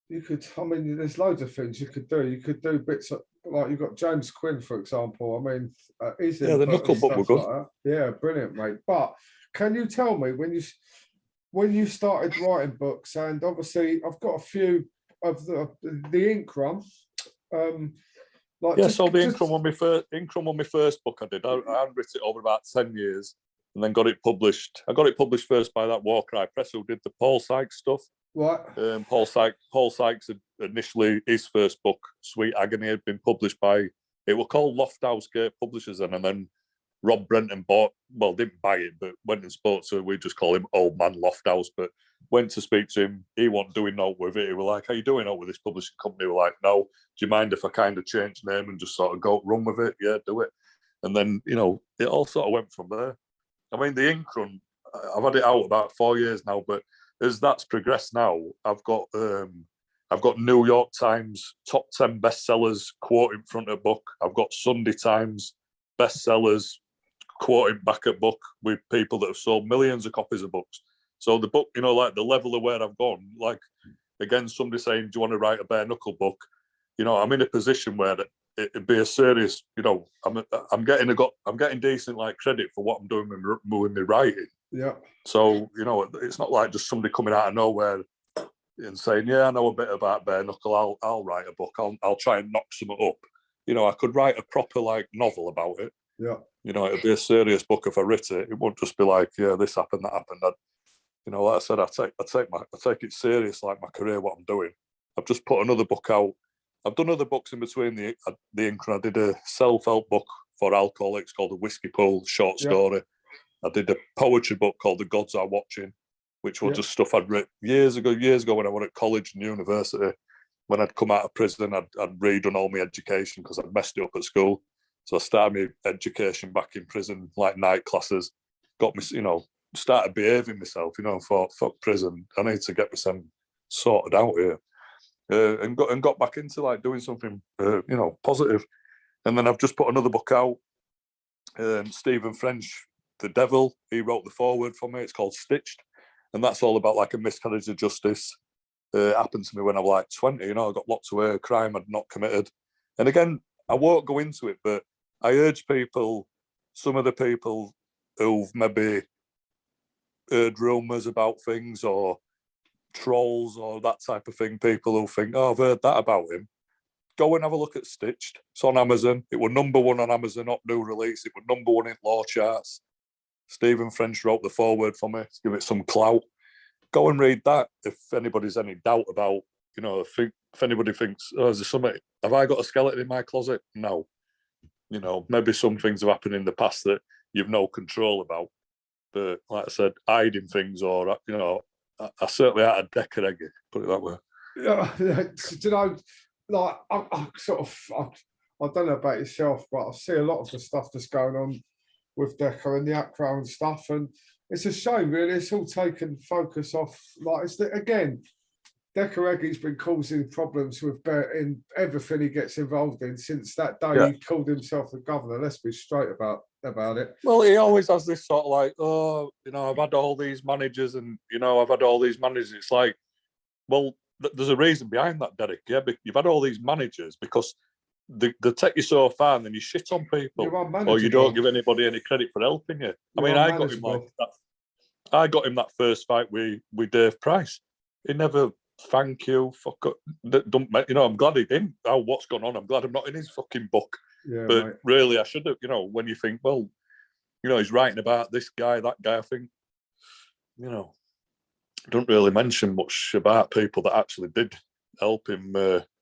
there's loads of things you could do. You could do bits of, like, you've got James Quinn, for example. I mean, the knuckle book was good. Like yeah, brilliant, mate. But can you tell me when you started writing books, and obviously I've got a few of the ink run. So the Incrum on my first book I did. I handwritten it over about 10 years and then got it published. I got it published first by that War Cry Press who did the Paul Sykes stuff. Right. Paul Sykes had initially, his first book, Sweet Agony, had been published by, it was called Lofthouse Gate Publishers then Rob Brenton didn't buy it, but went and spoke to, we just call him Old Man Lofthouse, but went to speak to him. He wasn't doing no with it. He was like, how you doing out with this publishing company? We were like, no, do you mind if I kind of change name and just sort of go run with it? Yeah, do it. And then, you know, it all sort of went from there. I mean, the ink run, I've had it out about 4 years now, but as that's progressed now, I've got New York Times top 10 bestsellers quote in front of a book. I've got Sunday Times bestsellers quoting back a book with people that have sold millions of copies of books. So the book, you know, like the level of where I've gone, like, again, somebody saying, do you want to write a bare knuckle book? You know, I'm in a position where it'd be a serious, you know, I'm getting decent like credit for what I'm doing with my writing. Yeah. So, you know, it's not like just somebody coming out of nowhere and saying, yeah, I know a bit about bare knuckle, I'll write a book, I'll try and knock something up. You know, I could write a proper like novel about it. Yeah. You know, it'd be a serious book if I writ it. It wouldn't just be like, yeah, this happened, that happened. You know, like I said, I take it serious, like my career, what I'm doing. I've just put another book out. I've done other books in between the ink, and I did a self-help book for alcoholics called The Whiskey Pool, short story. I did a poetry book called The Gods Are Watching, which was just stuff I'd written years ago when I was at college and university. When I'd come out of prison, I'd redone all my education because I'd messed it up at school. So I started my education back in prison, like night classes, got me, you know, started behaving myself, you know, for prison. I need to get myself sorted out here. And got back into like doing something, you know, positive. And then I've just put another book out. Stephen French, The Devil, he wrote the foreword for me. It's called Stitched. And that's all about like a miscarriage of justice. Happened to me when I was like 20, you know, I got locked away, a crime I'd not committed. And again, I won't go into it, but I urge people, some of the people who've maybe heard rumours about things or trolls or that type of thing, people who think, oh, I've heard that about him, go and have a look at Stitched. It's on Amazon. It was #1 on Amazon, not new release. It was #1 in law charts. Stephen French wrote the foreword for me to give it some clout. Go and read that if anybody's any doubt about, you know, if anybody thinks, oh, is there something, have I got a skeleton in my closet? No. You know, maybe some things have happened in the past that you've no control about. But like I said, hiding things or, you know, I certainly had a deck of egg, put it that way. Yeah, you know, like I don't know about yourself, but I see a lot of the stuff that's going on with Decker and the Accra and stuff, and it's a shame, really. It's all taken focus off. Like again, Decker Eggy's been causing problems with in everything he gets involved in since that day he called himself the governor. Let's be straight about it. Well, he always has this sort of like, oh, you know, I've had all these managers and, you know, I've had all these managers. It's like, well, there's a reason behind that, Derek. Yeah, you've had all these managers because they take you so far and then you shit on people or you don't give anybody any credit for helping you. I mean, I got him like that. I got him that first fight with Dave Price. He never, thank you, fuck up. Don't, you know, I'm glad he didn't. Oh, what's going on? I'm glad I'm not in his fucking book. Yeah, but mate. Really, I should have, you know, when you think, well, you know, he's writing about this guy, that guy, I think, you know, don't really mention much about people that actually did help him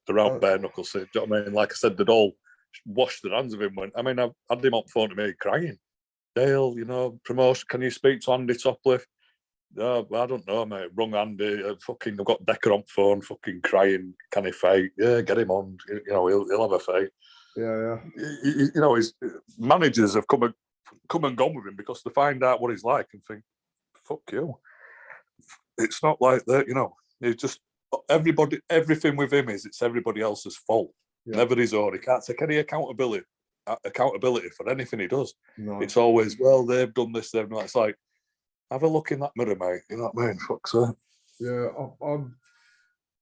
around bare knuckles. Do you know what I mean? Like I said, they'd all washed their hands of him. I mean, I've had him on the phone to me crying. Dale, you know, promotion, can you speak to Andy Toplifffe? I don't know, mate. Wrong Andy. I've got Decker on phone, fucking crying. Can he fight? Yeah, get him on. You know, he'll have a fight. Yeah. You know, his managers have come and gone with him because they find out what he's like and think, fuck you. It's not like that, you know. It's just everything with him it's everybody else's fault. Yeah. Never his own. He can't take any accountability for anything he does. No. It's always, well, they've done this, they've not. It's like, have a look in that mirror, mate. You know what I mean? Fuck's sake. Yeah,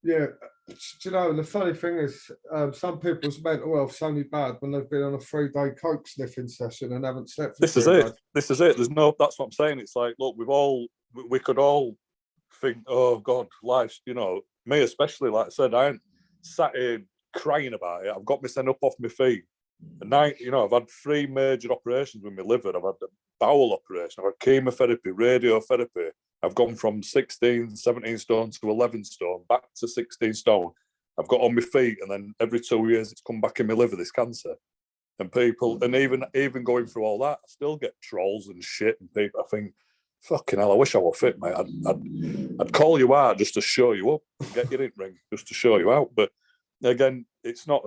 yeah. Do you know, the funny thing is, some people's mental health's only bad when they've been on a 3-day coke sniffing session and haven't slept. This is it. There's no. That's what I'm saying. It's like, look, we could all think, oh God, life's, you know, me especially. Like I said, I ain't sat here crying about it. I've got my sent up off my feet. And now, you know, I've had 3 major operations with my liver. I've had a bowel operation. I've had chemotherapy, radiotherapy. I've gone from 16, 17 stone to 11 stone, back to 16 stone. I've got on my feet, and then every 2 years it's come back in my liver, this cancer. And people, and even going through all that, I still get trolls and shit. And people, I think, fucking hell, I wish I were fit, mate. I'd call you out just to show you up, and get your in ring just to show you out. But again, it's not.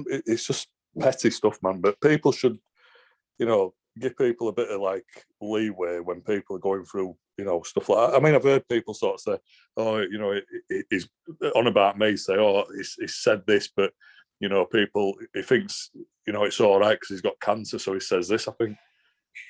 It's just petty stuff, man. But people should, you know, give people a bit of like leeway when people are going through, you know, stuff like that. I mean, I've heard people sort of say, oh, you know, he's on about me, say, oh, he's said this, but, you know, he thinks, you know, it's all right because he's got cancer, so he says this. I think,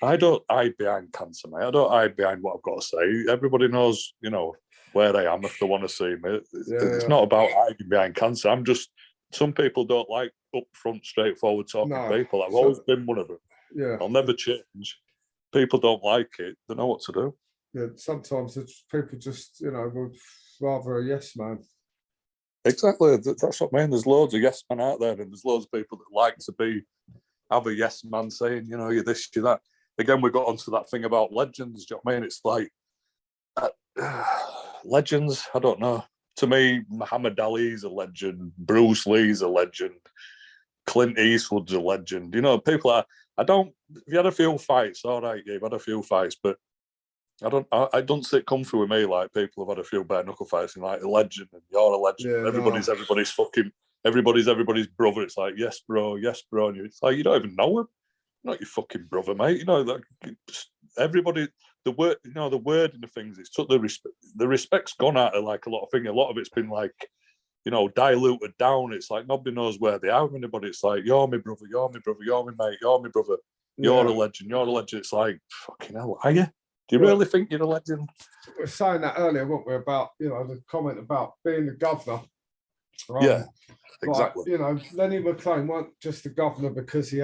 I don't hide behind cancer, mate. I don't hide behind what I've got to say. Everybody knows, you know, where I am if they want to see me. It's not about hiding behind cancer. I'm just some people don't like upfront, straightforward talking people. I've always been one of them. Yeah, I'll never change. People don't like it. They know what to do. Yeah, sometimes people just, would rather a yes man. Exactly. That's what I mean. There's loads of yes men out there, and there's loads of people that like to have a yes man saying, you're this, you're that. Again, we got onto that thing about legends. Do you know what I mean? It's like legends. I don't know. To me, Muhammad Ali's a legend. Bruce Lee's a legend. Clint Eastwood's a legend. People are. If you had a few fights, all right, yeah, you've had a few fights, but I don't see it come through with me like people have had a few bare knuckle fights and like a legend and you're a legend. Yeah, everybody's fucking everybody's brother. It's like yes, bro, and it's like you don't even know him. Not your fucking brother, mate. Everybody. The word, the word in the things. It's took the respect's gone out of like a lot of things. A lot of it's been like, diluted down. It's like nobody knows where they are. Anybody. It's like you're my brother, you're my brother, you're my mate, you're my brother. You're a legend. You're a legend. It's like fucking hell. Are you? Do you really think you're a legend? We were saying that earlier, weren't we, about, the comment about being the governor. Yeah, exactly. Like, Lenny McLean wasn't just the governor because he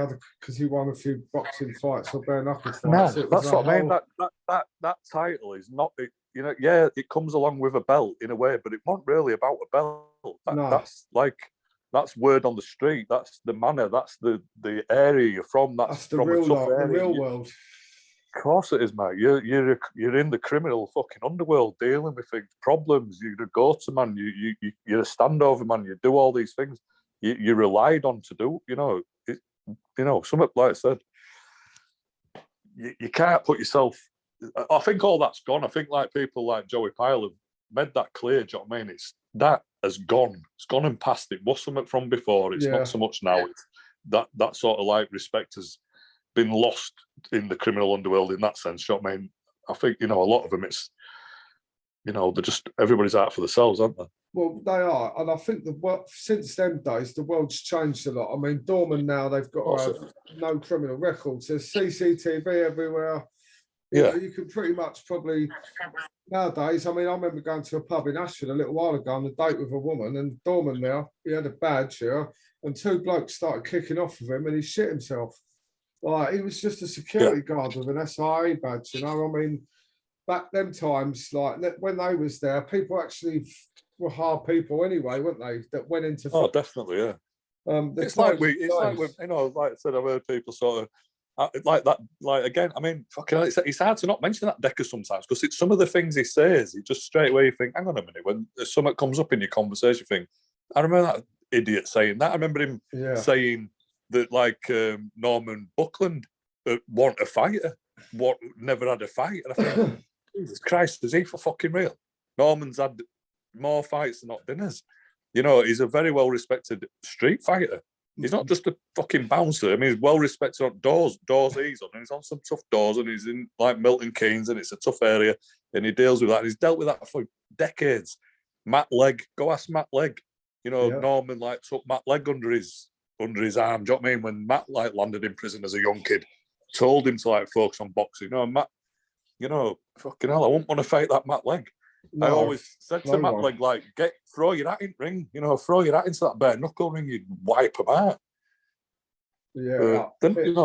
won a few boxing fights or bare knuckle fights. No, that's what I mean. That title is not, it comes along with a belt in a way, but it wasn't really about a belt. That's word on the street. That's the manor. That's the area you're from. That's the from real a tough area. The real world. Of course it is, mate. You're in the criminal fucking underworld dealing with things, problems. You're a go-to man. You're a standover man. You do all these things. You're relied on to do. Something like I said. You can't put yourself. I think all that's gone. I think like people like Joey Pyle have made that clear. Do you know what I mean? That has gone. It's gone and past. It was something from before. It's not so much now. It's that sort of like respect has been lost in the criminal underworld in that sense. You know what I mean? I think, a lot of them, it's, they're just, everybody's out for themselves, aren't they? Well, they are. And I think since them days, the world's changed a lot. I mean, Dorman now, they've got to have no criminal records. There's CCTV everywhere. You can pretty much probably, nowadays, I remember going to a pub in Ashford a little while ago on a date with a woman, and Dorman now, he had a badge here, and two blokes started kicking off with him, and he shit himself. Like, he was just a security guard with an SIA badge, back them times, like when they was there, people actually were hard people anyway, weren't they? That went into. Oh, definitely, yeah. It's like like I said, I've heard people sort of like that. Like again, fucking, it's hard to not mention that Decker sometimes because it's some of the things he says. He just straight away you think, hang on a minute, when something comes up in your conversation, you think, I remember that idiot saying that. I remember him saying that like Norman Buckland want a fighter, never had a fight. And I think, Jesus Christ, is he for fucking real? Norman's had more fights than not dinners. He's a very well-respected street fighter. He's not just a fucking bouncer. He's well-respected on doors he's on, and he's on some tough doors, and he's in like Milton Keynes, and it's a tough area, and he deals with that, and he's dealt with that for decades. Matt Legg, go ask Matt Legg. Norman like took Matt Legg under his arm. Do you know what I mean? When Matt like landed in prison as a young kid, told him to like focus on boxing. Matt, fucking hell, I wouldn't want to fight that Matt Legg. No, I always said to Matt Legg, like, throw your hat in ring, throw your hat into that bare knuckle ring, you'd wipe them out. Yeah.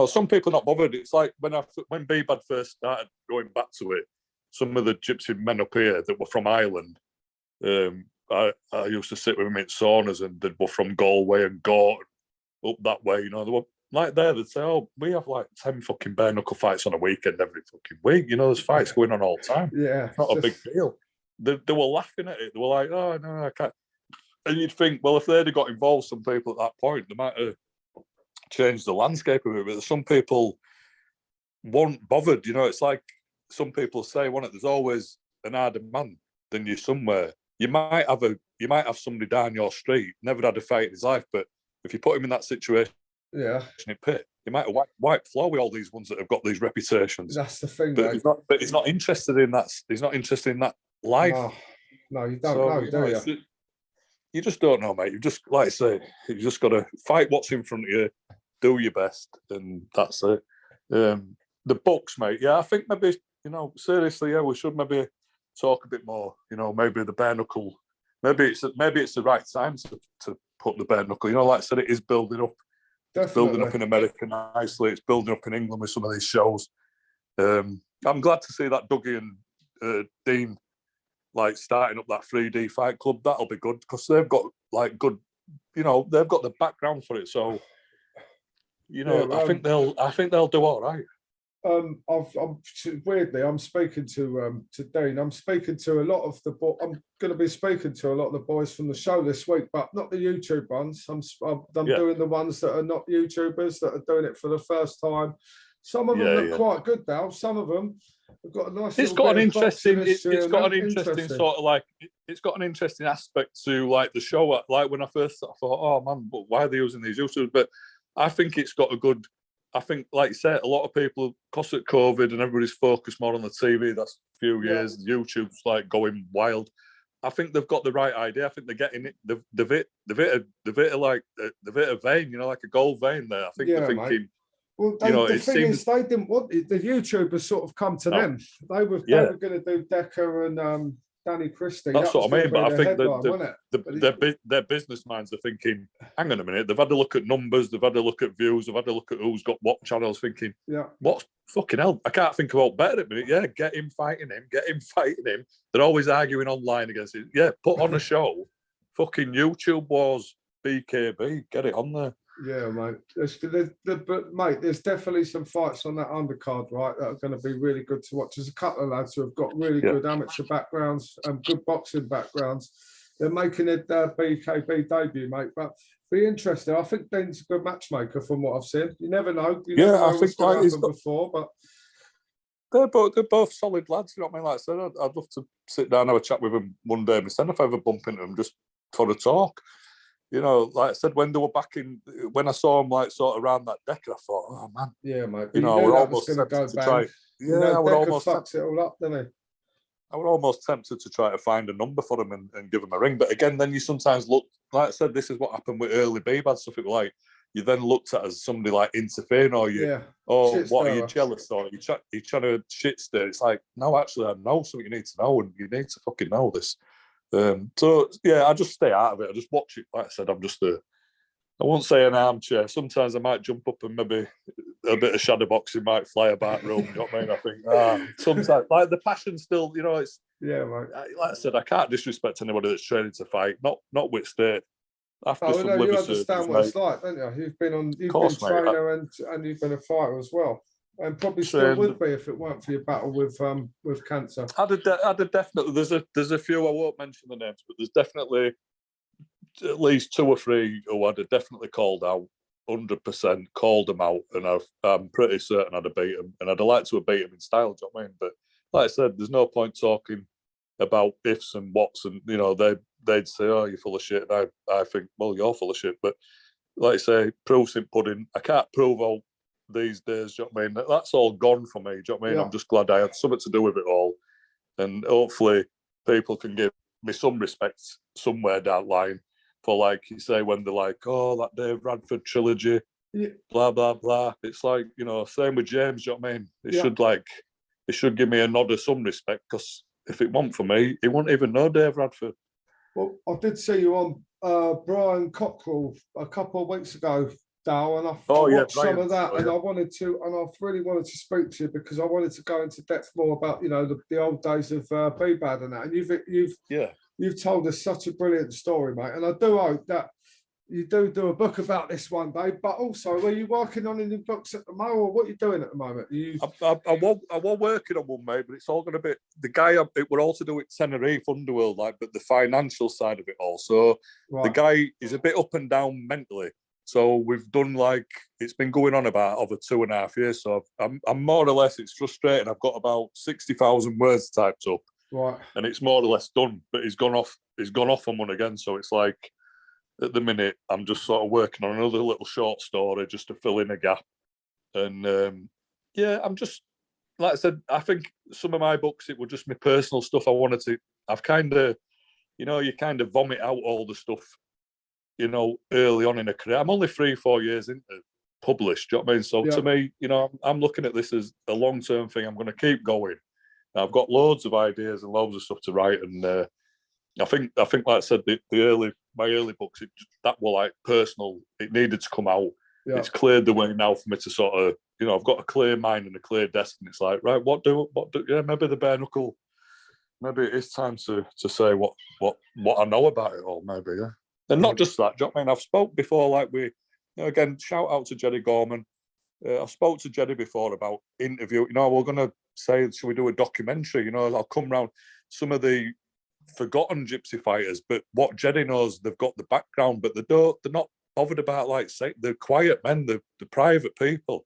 Some people are not bothered. It's like when Bbad first started going back to it, some of the gypsy men up here that were from Ireland, I used to sit with them in saunas, and they were from Galway and Gorton, up that way, they were like there, they'd say, oh, we have like 10 fucking bare knuckle fights on a weekend every fucking week. There's fights going on all the time. Yeah. It's not a big deal. They were laughing at it. They were like, oh, no, I can't. And you'd think, well, if they'd have got involved, some people at that point, they might have changed the landscape of it. But some people weren't bothered. It's like some people say, there's always an harder man than you somewhere. You might have somebody down your street, never had a fight in his life, but if you put him in that situation, pit, he might have wiped floor with all these ones that have got these reputations. That's the thing, but he's not interested in that. He's not interested in that life. No, you don't know, do you? You just don't know, mate. You just, like I say, you just got to fight what's in front of you, do your best, and that's it. The books, mate. Yeah, I think maybe seriously, we should maybe talk a bit more. Maybe the bare knuckle. Maybe it's the right time to put the bare knuckle. You know, like I said, it is building up. It's building up in America nicely. It's building up in England with some of these shows. I'm glad to see that Dougie and Dean like starting up that 3D fight club. That'll be good because they've got like good, you know, they've got the background for it. So, you know, I think they'll do all right. I'm weirdly, I'm speaking to Dean. I'm speaking to a lot of the. I'm going to be speaking to a lot of the boys from the show this week, but not the YouTube ones. I'm doing the ones that are not YouTubers that are doing it for the first time. Some of them look quite good now. Some of them have got a nice. It's got an interesting. It's got an interesting sort of like. It's got an interesting aspect to like the show. Like when I first thought, oh man, but why are they using these YouTubers? But I think it's got a good. I think, like you said, a lot of people, because of COVID and everybody's focused more on the TV, that's a few years, YouTube's like going wild. I think they've got the right idea. I think they're getting it. They've hit a vein, you know, like a gold vein there. I think they're thinking, mate. Well, the thing is, they didn't want it. The YouTubers sort of come to them. They were going to do Decker and Danny Christie. That's what I mean. But I think their business minds are thinking, hang on a minute, they've had a look at numbers, they've had a look at views, they've had a look at who's got what channels, thinking, what's fucking hell? I can't think about better at the minute. Yeah, get him fighting him. They're always arguing online against it. Yeah, put on a show. Fucking YouTube Wars, BKB, get it on there. Yeah, mate. But mate, there's definitely some fights on that undercard, right, that are going to be really good to watch. There's a couple of lads who have got really good amateur backgrounds and good boxing backgrounds. They're making their BKB debut, mate. But be interesting. I think Dean's a good matchmaker from what I've seen. You never know. You never know I think what's happened before, but they're both solid lads. You know what I mean? Like I said, I'd love to sit down and have a chat with them one day myself if I ever bump into them just for a talk. You know, like I said, when they were back in, when I saw them like sort of around that deck, I thought, oh man, yeah, mate. You know, I would almost tempted to try. Yeah, I would almost fucks it all up, didn't he? I would almost tempted to try to find a number for them and give them a ring. But again, then you sometimes look, like I said, this is what happened with early Bbad stuff. It was like you then looked at as somebody like interfering, or what are you jealous, or you're trying to shit stir. It's like, no, actually, I know something you need to know, and you need to fucking know this. So yeah, I just stay out of it. I just watch it. Like I said, I'm just I won't say an armchair. Sometimes I might jump up and maybe a bit of shadow boxing might fly about room. You know what I mean? I think sometimes like the passion still, you know, it's right. Like I said, I can't disrespect anybody that's training to fight. Not with state. After some you understand what it's like, don't you? You've been a trainer and you've been a fighter as well. And probably still would be if it weren't for your battle with cancer. I'd have definitely. There's a few, I won't mention the names, but there's definitely at least 2 or 3 who I'd have definitely called out, 100% called them out, and I'm pretty certain I'd have beat them, and I'd have liked to have beat them in style. Do you know what I mean? But like I said, there's no point talking about ifs and whats, and you know they'd say, "Oh, you're full of shit," and I think, well, you're full of shit. But like I say, proof's in pudding. I can't prove all these days, do you know what I mean? That's all gone for me, do you know what I mean? I'm just glad I had something to do with it all, and hopefully people can give me some respect somewhere down the line for, like you say, when they're like, oh, that Dave Radford trilogy, blah blah blah. It's like, you know, same with James, do you know what I mean? It should give me a nod of some respect, because if it weren't for me, he wouldn't even know Dave Radford. Well, I did see you on Brian Cockrell a couple of weeks ago, Dale, and I watched some of that, and I really wanted to speak to you because I wanted to go into depth more about, you know, the old days of Bbad and that. And you've told us such a brilliant story, mate. And I do hope that you do a book about this one day. But also, are you working on any books at the moment, or what are you doing at the moment? I was working on one, mate, but it's all going to be the guy. It were all to do with Tenerife Underworld, like, but the financial side of it all. So the guy is a bit up and down mentally. So we've done, like, it's been going on about over 2.5 years. So I'm more or less, it's frustrating. I've got about 60,000 words typed up, and it's more or less done. But he's gone off on one again. So it's like, at the minute, I'm just sort of working on another little short story just to fill in a gap. And I'm just, like I said, I think some of my books, it were just my personal stuff. I've kind of, you know, you kind of vomit out all the stuff, you know, early on in a career. I'm only 3-4 years into published, do you know what I mean? So to me, you know, I'm looking at this as a long-term thing. I'm going to keep going. I've got loads of ideas and loads of stuff to write, and think, like I said, my early books, that were like personal. It needed to come out. Yeah. It's cleared the way now for me to sort of, I've got a clear mind and a clear desk, and it's like, right, what do? Yeah, maybe the bare knuckle. Maybe it is time to say what I know about it all. Maybe, yeah. And not just that. Do you know what I mean? I've spoke before, like again, shout out to Jeddy Gorman. I've spoke to Jeddy before about interview. We're going to say, should we do a documentary? I'll come round some of the forgotten gypsy fighters, but what Jeddy knows, they've got the background, but they're not bothered about, like, say, the quiet men, the private people.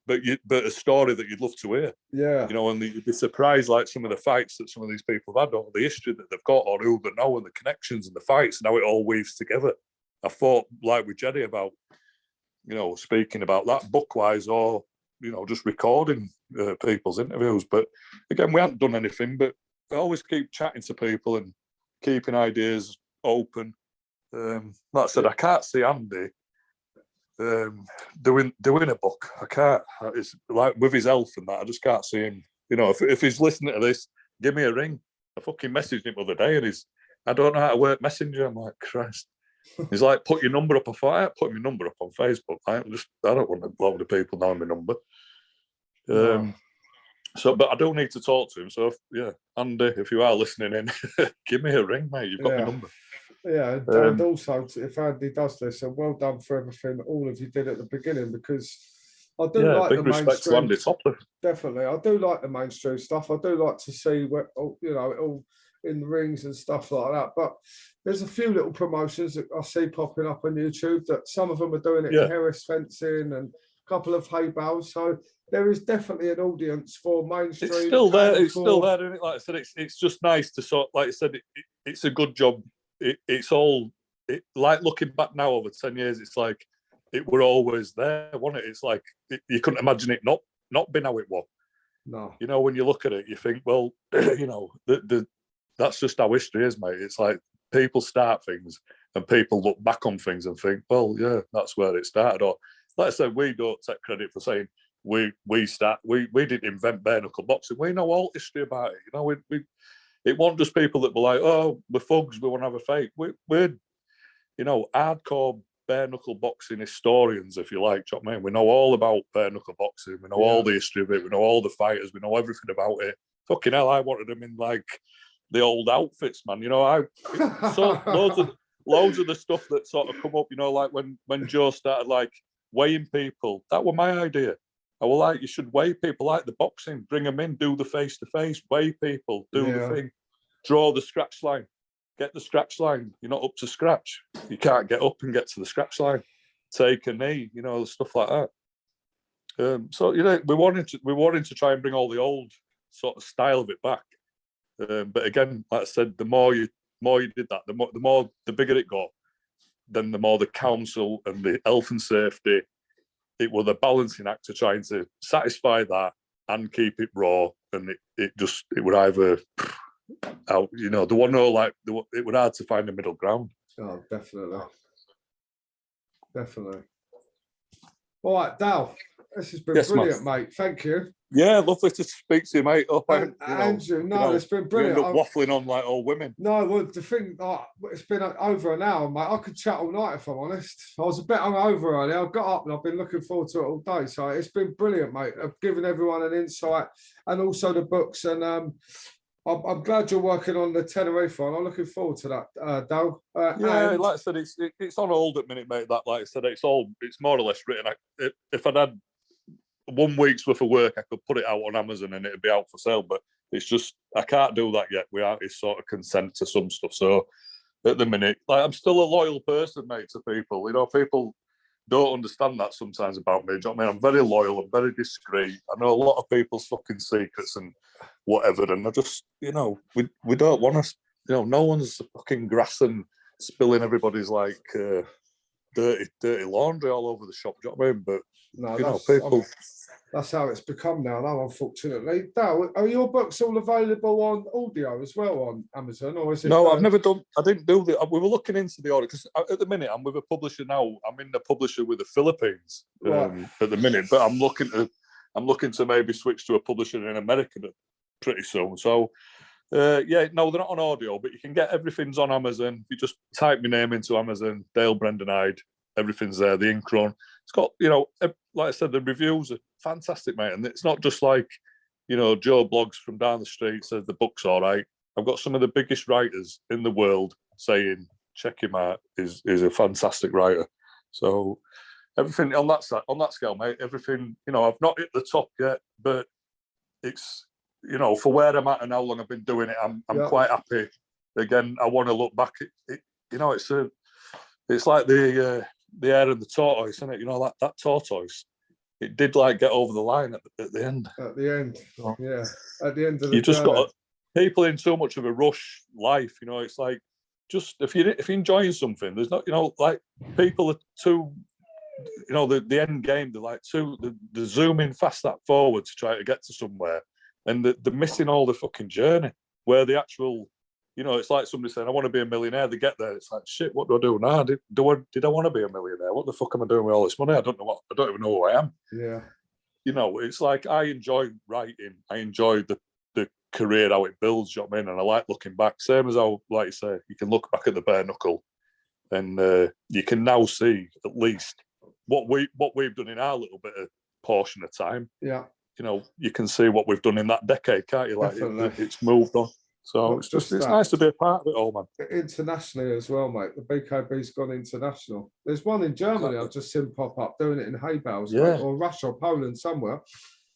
But a story that you'd love to hear. Yeah. And you'd be surprised, like, some of the fights that some of these people have had, or the history that they've got, or who they know, and the connections and the fights, and how it all weaves together. I thought, like with Jeddy, about, speaking about that book-wise, or, just recording people's interviews. But again, we haven't done anything, but I always keep chatting to people and keeping ideas open. Like I said, I can't see Andy doing a book. I can't. It's like with his health and that, I just can't see him. If he's listening to this, give me a ring. I fucking messaged him the other day, and I don't know how to work Messenger. I'm like, Christ. He's like, put your number up. I thought, I put my number up on Facebook. I don't want a load of people knowing my number. So, but I do need to talk to him. So, Andy, if you are listening in, give me a ring, mate. You've got my number. Yeah, and also, if Andy does this, and well done for everything that all of you did at the beginning, because I do like big the respect mainstream. To Andy Toplifffe. Definitely, I do like the mainstream stuff. I do like to see where, it all in the rings and stuff like that. But there's a few little promotions that I see popping up on YouTube. That some of them are doing it in Harris fencing and a couple of hay bales. So there is definitely an audience for mainstream. It's still there. It's still there, isn't it? Like I said, it's just nice to sort. Like I said, it's a good job. It's all like looking back now over 10 years. It's like it were always there, wasn't it? It's like you couldn't imagine it not been how it was. No, when you look at it, you think, well, that's just how history is, mate. It's like people start things and people look back on things and think, well, yeah, that's where it started. Or like I said, we don't take credit for saying we didn't invent bare knuckle boxing. We know all history about it. It wasn't just people that were like, oh, we're thugs, we want to have a fight. We're hardcore bare knuckle boxing historians, if you like. Do you know what I mean? We know all about bare knuckle boxing. We know all the history of it. We know all the fighters. We know everything about it. Fucking hell, I wanted them in like the old outfits, man. I saw loads of the stuff that sort of come up. Like when Joe started like weighing people. That were my idea. I was like, you should weigh people like the boxing. Bring them in, do the face-to-face, weigh people, do the thing, draw the scratch line, get the scratch line. You're not up to scratch. You can't get up and get to the scratch line. Take a knee, stuff like that. So we wanted to try and bring all the old sort of style of it back. But again, like I said, the more you did that, the bigger it got. Then the more the council and the health and safety. It was a balancing act to trying to satisfy that and keep it raw, and it would either out. The one it would hard to find a middle ground. Oh, definitely. All right, Dale, this has been brilliant, mate. Thank you. Yeah, lovely to speak to you, mate. Andrew, it's been brilliant. You end up waffling on like old women. No, well, the thing, it's been over an hour, mate. I could chat all night if I'm honest. I was a bit hungover earlier. I got up and I've been looking forward to it all day. So it's been brilliant, mate. I've given everyone an insight and also the books. And I'm glad you're working on the Tenerife one. I'm looking forward to that, Dale. Like I said, it's on hold at the minute, mate. That, like I said, it's more or less written. If I'd had 1 week's worth of work, I could put it out on Amazon and it'd be out for sale. But it's just I can't do that yet. We aren't sort of consent to some stuff. So at the minute, like I'm still a loyal person, mate, to people. People don't understand that sometimes about me. Do you know what I mean? I'm very loyal. I'm very discreet. I know a lot of people's fucking secrets and whatever. And I just, we don't want to. No one's fucking grassing, spilling everybody's like dirty laundry all over the shop. Do you know what I mean? But no, people. That's how it's become now, unfortunately. Dale, are your books all available on audio as well on Amazon, or is it? No, I've never done. I didn't do the. We were looking into the audio because at the minute I'm with a publisher now. I'm in the publisher with the Philippines at the minute, but I'm looking to maybe switch to a publisher in America pretty soon. So Yeah, no, they're not on audio, but you can get everything's on Amazon. If you just type my name into Amazon, Dale Brendan Hyde, everything's there. The ink run. It's got, like I said, the reviews are fantastic, mate. And it's not just like, Joe Blogs from down the street says the book's all right. I've got some of the biggest writers in the world saying, check him out, is a fantastic writer. So everything on that scale, mate, everything, I've not hit the top yet, but it's, for where I'm at and how long I've been doing it, I'm quite happy. Again, I want to look back. It's like the hare and the tortoise, isn't it? That tortoise. It did get over the line at the end. At the end, yeah. At the end of the you just journey. got people in so much of a rush life. It's like just if you're enjoying something, there's not people are too. The end game. They're zooming fast that forward to try to get to somewhere. And they're missing all the fucking journey where the actual, it's like somebody saying, I want to be a millionaire. They get there. It's like, shit, what do I do now? Did I want to be a millionaire? What the fuck am I doing with all this money? I don't even know who I am. Yeah. It's like, I enjoy writing. I enjoy the career, how it builds, you know what I mean? And I like looking back. Same as how, like you say, you can look back at the bare knuckle and you can now see at least what we've done in our little bit of portion of time. Yeah. You can see what we've done in that decade, can't you? It's moved on. So it's nice to be a part of it all, man. Internationally as well, mate. The BKB's gone international. There's one in Germany I've just seen pop up doing it in hay bales, mate, or Russia or Poland somewhere.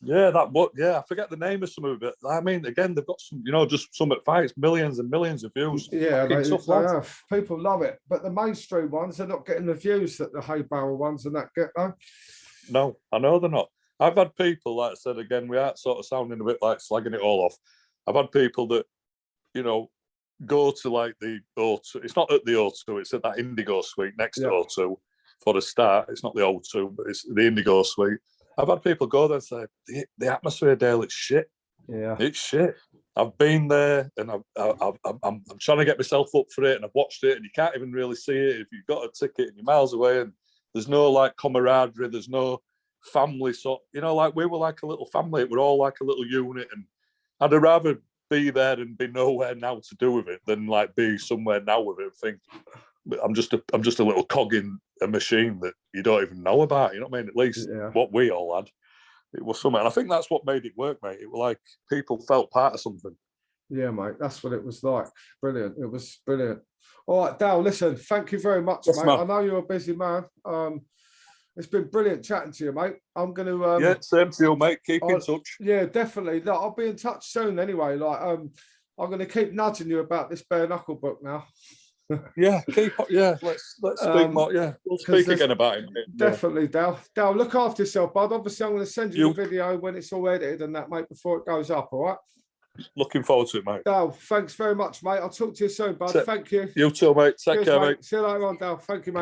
Yeah, I forget the name of some of it. I mean, again, they've got some, just some at fights, millions and millions of views. Yeah, they have. People love it. But the mainstream ones are not getting the views that the hay barrel ones and that get, though. No, I know they're not. I've had people, like I said, again, we are sort of sounding a bit like slagging it all off. I've had people that, go to the O2. It's not at the O2, it's at that Indigo suite next to O2 for the start. It's not the O2, but it's the Indigo suite. I've had people go there and say, the atmosphere, Dale, it's shit. Yeah. It's shit. I've been there and I'm trying to get myself up for it and I've watched it and you can't even really see it if you've got a ticket and you're miles away and there's no camaraderie, there's no family. So, we were like a little family. We're all like a little unit and I'd rather be there and be nowhere now to do with it than be somewhere now with it and think I'm just a little cog in a machine that you don't even know about. You know what I mean? At least what we all had, it was something. And I think that's what made it work, mate. It was like people felt part of something. Yeah, mate. That's what it was like. Brilliant. It was brilliant. All right, Dale, listen, thank you very much, mate. Man. I know you're a busy man. It's been brilliant chatting to you, mate. I'm going to... same to you, mate. Keep in touch. Yeah, definitely. Look, I'll be in touch soon anyway. I'm going to keep nudging you about this bare knuckle book now. Let's speak more. Yeah, we'll speak again about it. Definitely, Dale. Dale, look after yourself, bud. Obviously, I'm going to send you the video when it's all edited and that, mate, before it goes up, all right? Looking forward to it, mate. Dale, thanks very much, mate. I'll talk to you soon, bud. Thank you. You too, mate. Take care, mate. See you later on, Dale. Thank you, mate.